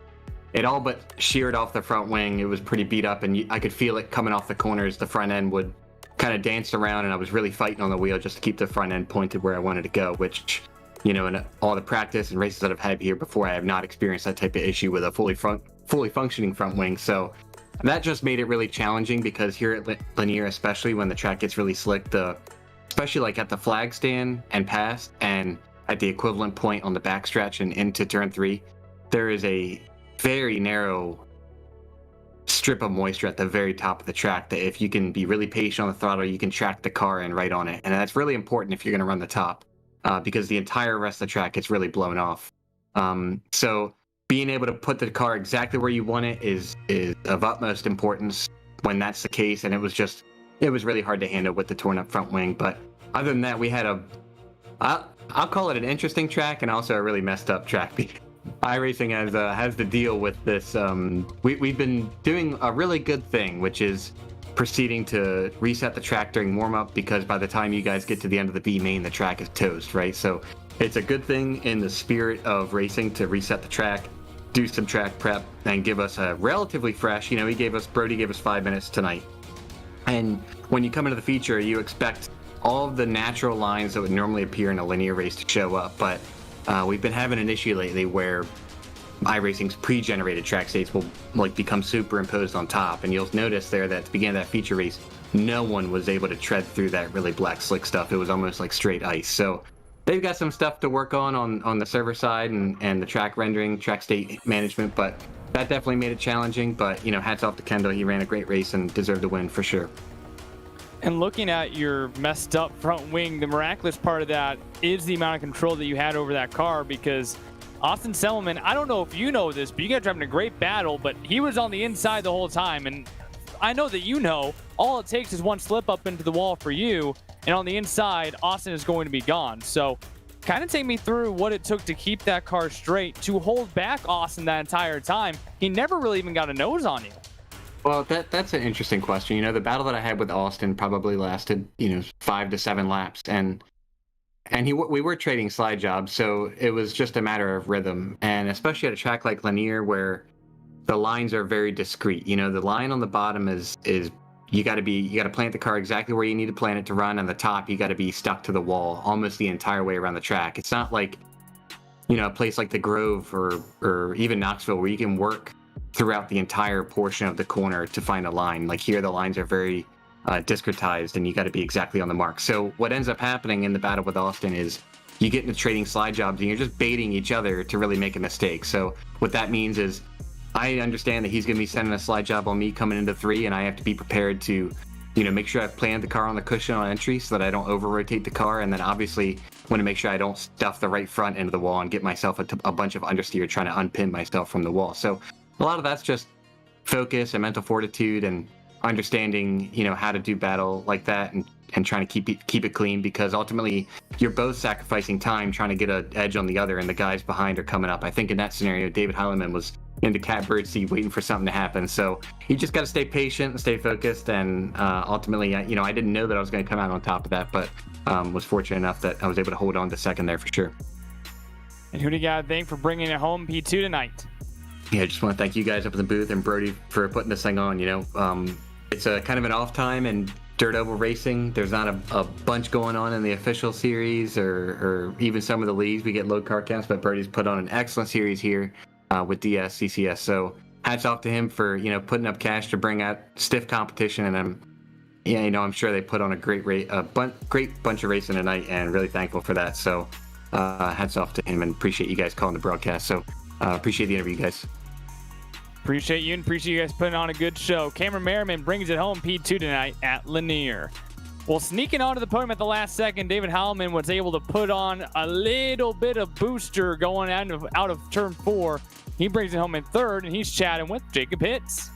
it all but sheared off the front wing. It was pretty beat up, and I could feel it coming off the corners. The front end would kind of dance around, and I was really fighting on the wheel just to keep the front end pointed where I wanted to go, which, in all the practice and races that I've had here before, I have not experienced that type of issue with a fully functioning front wing. So that just made it really challenging, because here at Lanier, especially when the track gets really slick, especially like at the flag stand and past and at the equivalent point on the backstretch and into turn 3, there is a very narrow strip of moisture at the very top of the track that if you can be really patient on the throttle, you can track the car in right on it. And that's really important if you're going to run the top. Because the entire rest of the track gets really blown off. So being able to put the car exactly where you want it is of utmost importance when that's the case. And it was really hard to handle with the torn up front wing. But other than that, we had I'll call it an interesting track and also a really messed up track. iRacing has to deal with this. We've been doing a really good thing, which is proceeding to reset the track during warm-up because by the time you guys get to the end of the B main, the track is toast, right? So it's a good thing in the spirit of racing to reset the track, do some track prep, and give us a relatively fresh, Brody gave us 5 minutes tonight. And when you come into the feature, you expect all of the natural lines that would normally appear in a linear race to show up, but we've been having an issue lately where iRacing's pre-generated track states will become superimposed on top, and you'll notice there that at the beginning of that feature race, no one was able to tread through that really black slick stuff. It was almost like straight ice. So they've got some stuff to work on the server side and the track rendering, track state management, but that definitely made it challenging. But hats off to Kendall. He ran a great race and deserved the win for sure. And looking at your messed up front wing, the miraculous part of that is the amount of control that you had over that car, because Austin Selman, I don't know if you know this, but you guys are having a great battle, but he was on the inside the whole time. And I know that all it takes is one slip up into the wall for you, and on the inside, Austin is going to be gone. So kind of take me through what it took to keep that car straight, to hold back Austin that entire time. He never really even got a nose on you. Well, that's an interesting question. The battle that I had with Austin probably lasted, 5 to 7 laps, and we were trading slide jobs, so it was just a matter of rhythm. And especially at a track like Lanier, where the lines are very discrete. The line on the bottom is you got to plant the car exactly where you need to plant it to run. On the top, you got to be stuck to the wall almost the entire way around the track. It's not like a place like the Grove or even Knoxville where you can work throughout the entire portion of the corner to find a line. Like here, the lines are very discretized, and you got to be exactly on the mark. So what ends up happening in the battle with Austin is you get into trading slide jobs, and you're just baiting each other to really make a mistake. So what that means is I understand that he's going to be sending a slide job on me coming into 3, and I have to be prepared to, make sure I've planted the car on the cushion on entry so that I don't over-rotate the car, and then obviously want to make sure I don't stuff the right front into the wall and get myself a bunch of understeer trying to unpin myself from the wall. So a lot of that's just focus and mental fortitude and understanding, how to do battle like that and trying to keep it clean, because ultimately you're both sacrificing time trying to get an edge on the other, and the guys behind are coming up. I think in that scenario, David Heilemann was in the catbird seat waiting for something to happen. So you just got to stay patient and stay focused. And ultimately, I didn't know that I was going to come out on top of that, but was fortunate enough that I was able to hold on to second there for sure. And who do you got to thank for bringing it home P2 tonight? Yeah, I just want to thank you guys up in the booth and Brody for putting this thing on. It's a kind of an off time and dirt oval racing. There's not a bunch going on in the official series or even some of the leagues. We get low car counts, but Brody's put on an excellent series here with DSCCS. So hats off to him for putting up cash to bring out stiff competition. And I'm sure they put on a great bunch of racing tonight, and really thankful for that. So hats off to him, and appreciate you guys calling the broadcast. So appreciate the interview, guys. Appreciate you, and appreciate you guys putting on a good show. Cameron Merriman brings it home P2 tonight at Lanier. Well, sneaking onto the podium at the last second, David Heilemann was able to put on a little bit of booster going out of turn 4. He brings it home in third, and he's chatting with Jacob Hitz.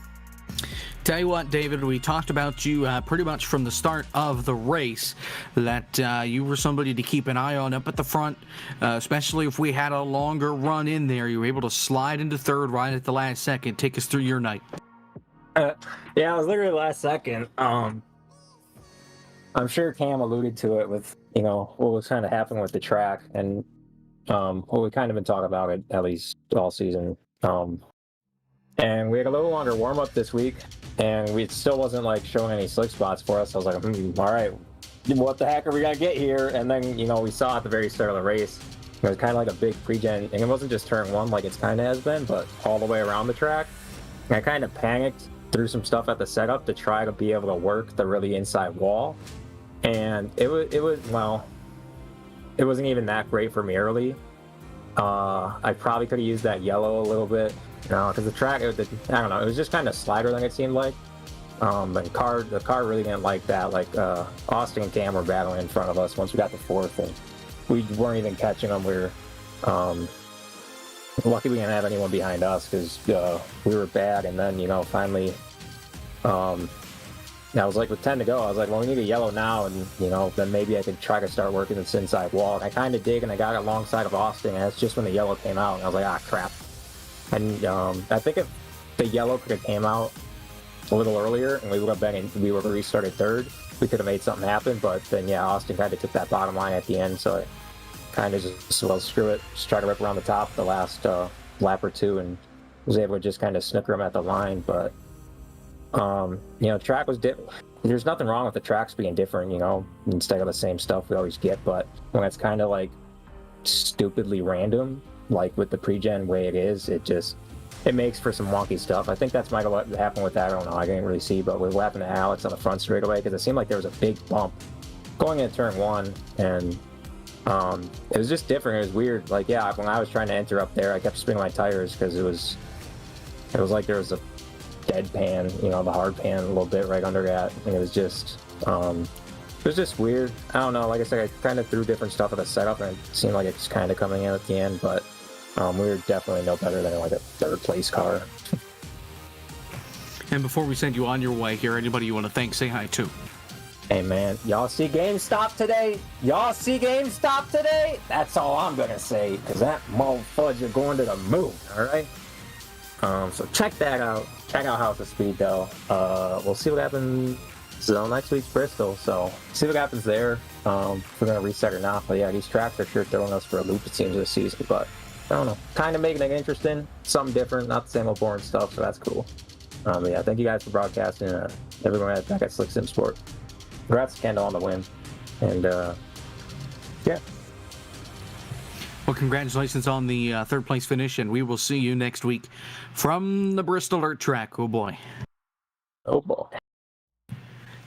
Tell you what, David, we talked about you pretty much from the start of the race, that you were somebody to keep an eye on up at the front, especially if we had a longer run in there. You were able to slide into third right at the last second. Take us through your night. Yeah, it was literally the last second. I'm sure Cam alluded to it with, what was kind of happening with the track, and what we kind of been talking about it at least all season. And we had a little longer warm-up this week, and it still wasn't showing any slick spots for us. I was like, all right, what the heck are we gonna get here? And then we saw at the very start of the race, it was kind of like a big pre-gen, and it wasn't just turn 1 like it's kind of has been, but all the way around the track. And I kind of panicked, threw some stuff at the setup to try to be able to work the really inside wall, and it wasn't even that great for me early. I probably could have used that yellow a little bit. Because the track, I don't know, it was just kind of slider than it seemed like. But the car really didn't like that. Austin and Cam were battling in front of us once we got to 4th, and we weren't even catching them. We were lucky we didn't have anyone behind us, because we were bad. And then, finally, I was like, with 10 to go, I was like, well, we need a yellow now, and then maybe I could try to start working this inside wall. And I kind of dig, and I got it alongside of Austin, and that's just when the yellow came out, and I was like, crap. And I think if the yellow could have came out a little earlier, and we would have restarted third. We could have made something happen, but then Austin kind of took that bottom line at the end, so it kind of just, well, screw it, just try to rip around the top the last lap or two, and was able to just kind of snooker him at the line. But track was there's nothing wrong with the tracks being different, instead of the same stuff we always get, but when it's kind of like stupidly random, like with the pre-gen way it is, it makes for some wonky stuff. I think that's might have happened with that. I don't know. I didn't really see, but we're laughing at Alex on the front straightaway because it seemed like there was a big bump going into turn one, and it was just different. It was weird. Like, when I was trying to enter up there, I kept spinning my tires because it was like there was a dead pan, the hard pan a little bit right under that, and it was just weird. I don't know. Like I said, I kind of threw different stuff at the setup, and it seemed like it's kind of coming in at the end, but we were definitely no better than like a third place car. And before we send you on your way here, anybody you want to thank, say hi to. Hey man, y'all see GameStop today? That's all I'm gonna say, because that motherfuckers are going to the moon, alright? So check that out. Check out House of Speed though. We'll see what happens next week's Bristol, so see what happens there. If we're gonna reset or not. But these tracks are sure throwing us for a loop, it seems, this season, but I don't know. Kind of making it interesting, something different, not the same old boring stuff, so that's cool. Thank you guys for broadcasting. Everyone back at Slick Sim Sport. Congrats, Kendall, on the win. And, Well, congratulations on the third place finish, and we will see you next week from the Bristol Dirt Track. Oh, boy. Oh, boy.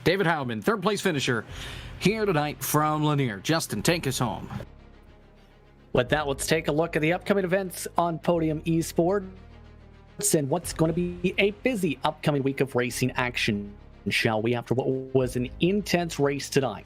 David Heilman, third place finisher, here tonight from Lanier. Justin, take us home. With that, let's take a look at the upcoming events on Podium Esports and what's going to be a busy upcoming week of racing action, shall we? After what was an intense race tonight,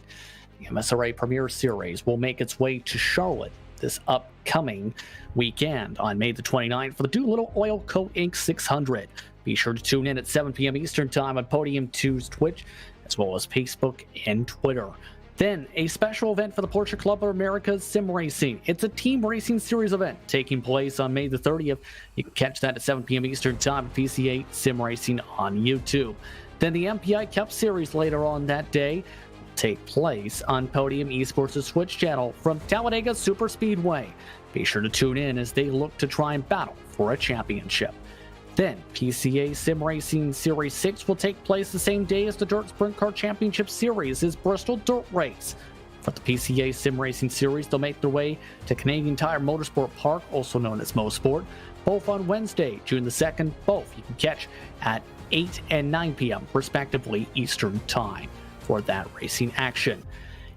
the MSRA Premier Series will make its way to Charlotte this upcoming weekend on May the 29th for the Doolittle Oil Co. Inc. 600. Be sure to tune in at 7 p.m. Eastern Time on Podium 2's Twitch, as well as Facebook and Twitter. Then, a special event for the Porsche Club of America's Sim Racing. It's a team racing series event taking place on May the 30th. You can catch that at 7 p.m. Eastern Time at PCA Sim Racing on YouTube. Then the MPI Cup Series later on that day will take place on Podium Esports' Twitch channel from Talladega Super Speedway. Be sure to tune in as they look to try and battle for a championship. Then, PCA Sim Racing Series 6 will take place the same day as the Dirt Sprint Car Championship Series' Bristol Dirt Race. For the PCA Sim Racing Series, they'll make their way to Canadian Tire Motorsport Park, also known as MoSport, both on Wednesday, June the 2nd. Both you can catch at 8 and 9 p.m. respectively Eastern Time for that racing action.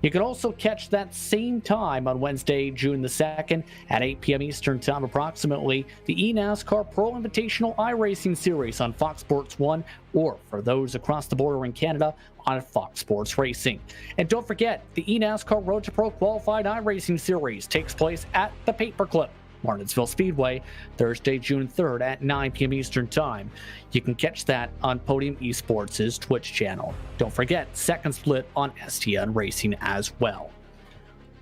You can also catch that same time on Wednesday, June the 2nd at 8 p.m. Eastern Time approximately, the eNASCAR Pro Invitational iRacing Series on Fox Sports 1, or for those across the border in Canada on Fox Sports Racing. And don't forget, the eNASCAR Road to Pro Qualified iRacing Series takes place at the Paperclip, Martinsville Speedway, Thursday, June 3rd at 9 p.m. Eastern Time. You can catch that on Podium Esports' Twitch channel. Don't forget, second split on STN Racing as well.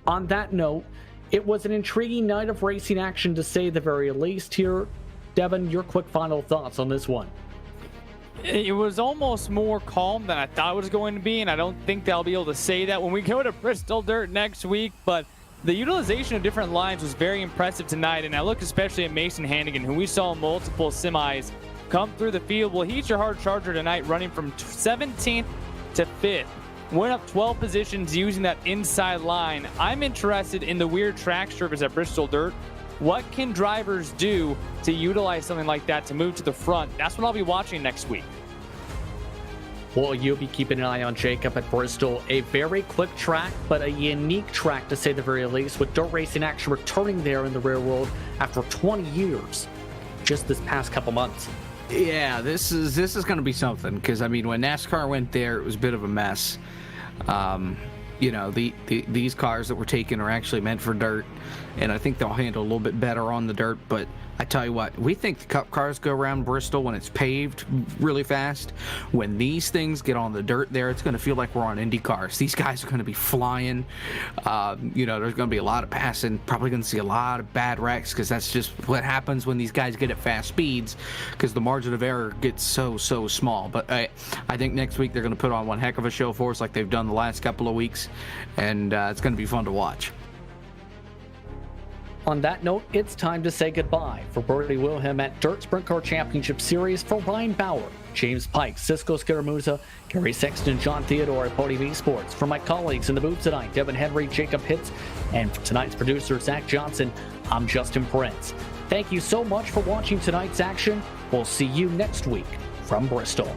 On that note, it was an intriguing night of racing action to say the very least here. Devin, your quick final thoughts on this one. It was almost more calm than I thought it was going to be, and I don't think I'll be able to say that when we go to Bristol Dirt next week, but the utilization of different lines was very impressive tonight, and I look especially at Mason Hannigan, who we saw multiple semis come through the field. Well, he's your hard charger tonight, running from 17th to 5th. Went up 12 positions using that inside line. I'm interested in the weird track surface at Bristol Dirt. What can drivers do to utilize something like that to move to the front? That's what I'll be watching next week. Well, you'll be keeping an eye on Jacob at Bristol. A very quick track, but a unique track to say the very least, with dirt racing action returning there in the real world after 20 years, just this past couple months. Yeah, this is going to be something, because, I mean, when NASCAR went there, it was a bit of a mess. These cars that were taken are actually meant for dirt, and I think they'll handle a little bit better on the dirt, but I tell you what, we think the Cup cars go around Bristol when it's paved really fast. When these things get on the dirt there, it's going to feel like we're on Indy cars. These guys are going to be flying. There's going to be a lot of passing. Probably going to see a lot of bad wrecks because that's just what happens when these guys get at fast speeds, because the margin of error gets so small. But I think next week they're going to put on one heck of a show for us like they've done the last couple of weeks, and it's going to be fun to watch. On that note, it's time to say goodbye. For Bertie Wilhelm at Dirt Sprint Car Championship Series, for Ryan Bauer, James Pike, Cisco Scaramuza, Gary Sexton, John Theodore at Podium Esports, for my colleagues in the booth tonight, Devin Henry, Jacob Hitz, and for tonight's producer, Zach Johnson, I'm Justin Prince. Thank you so much for watching tonight's action. We'll see you next week from Bristol.